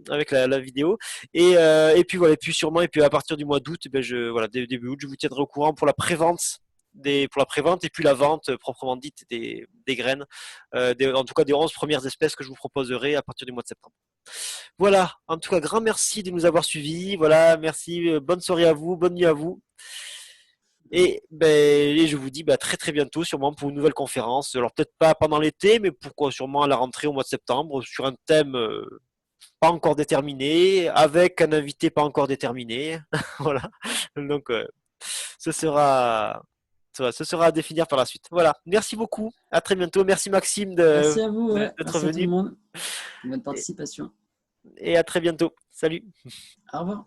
avec la vidéo et puis voilà et puis sûrement et puis à partir du mois d'août ben voilà début août je vous tiendrai au courant pour la prévente pour la prévente et puis la vente proprement dite des graines en tout cas des 11 premières espèces que je vous proposerai à partir du mois de septembre. Voilà, en tout cas grand merci de nous avoir suivis. Voilà, merci, bonne soirée à vous, bonne nuit à vous. Et je vous dis très très bientôt, sûrement pour une nouvelle conférence. Alors peut-être pas pendant l'été, mais pourquoi sûrement à la rentrée au mois de septembre, sur un thème pas encore déterminé, avec un invité pas encore déterminé. Voilà. Donc ce sera, ce sera à définir par la suite. Voilà. Merci beaucoup. À très bientôt. Merci Maxime Merci à vous, ouais. d'être Merci à tout le venu monde. Bonne et participation. et à très bientôt. Salut. Au revoir.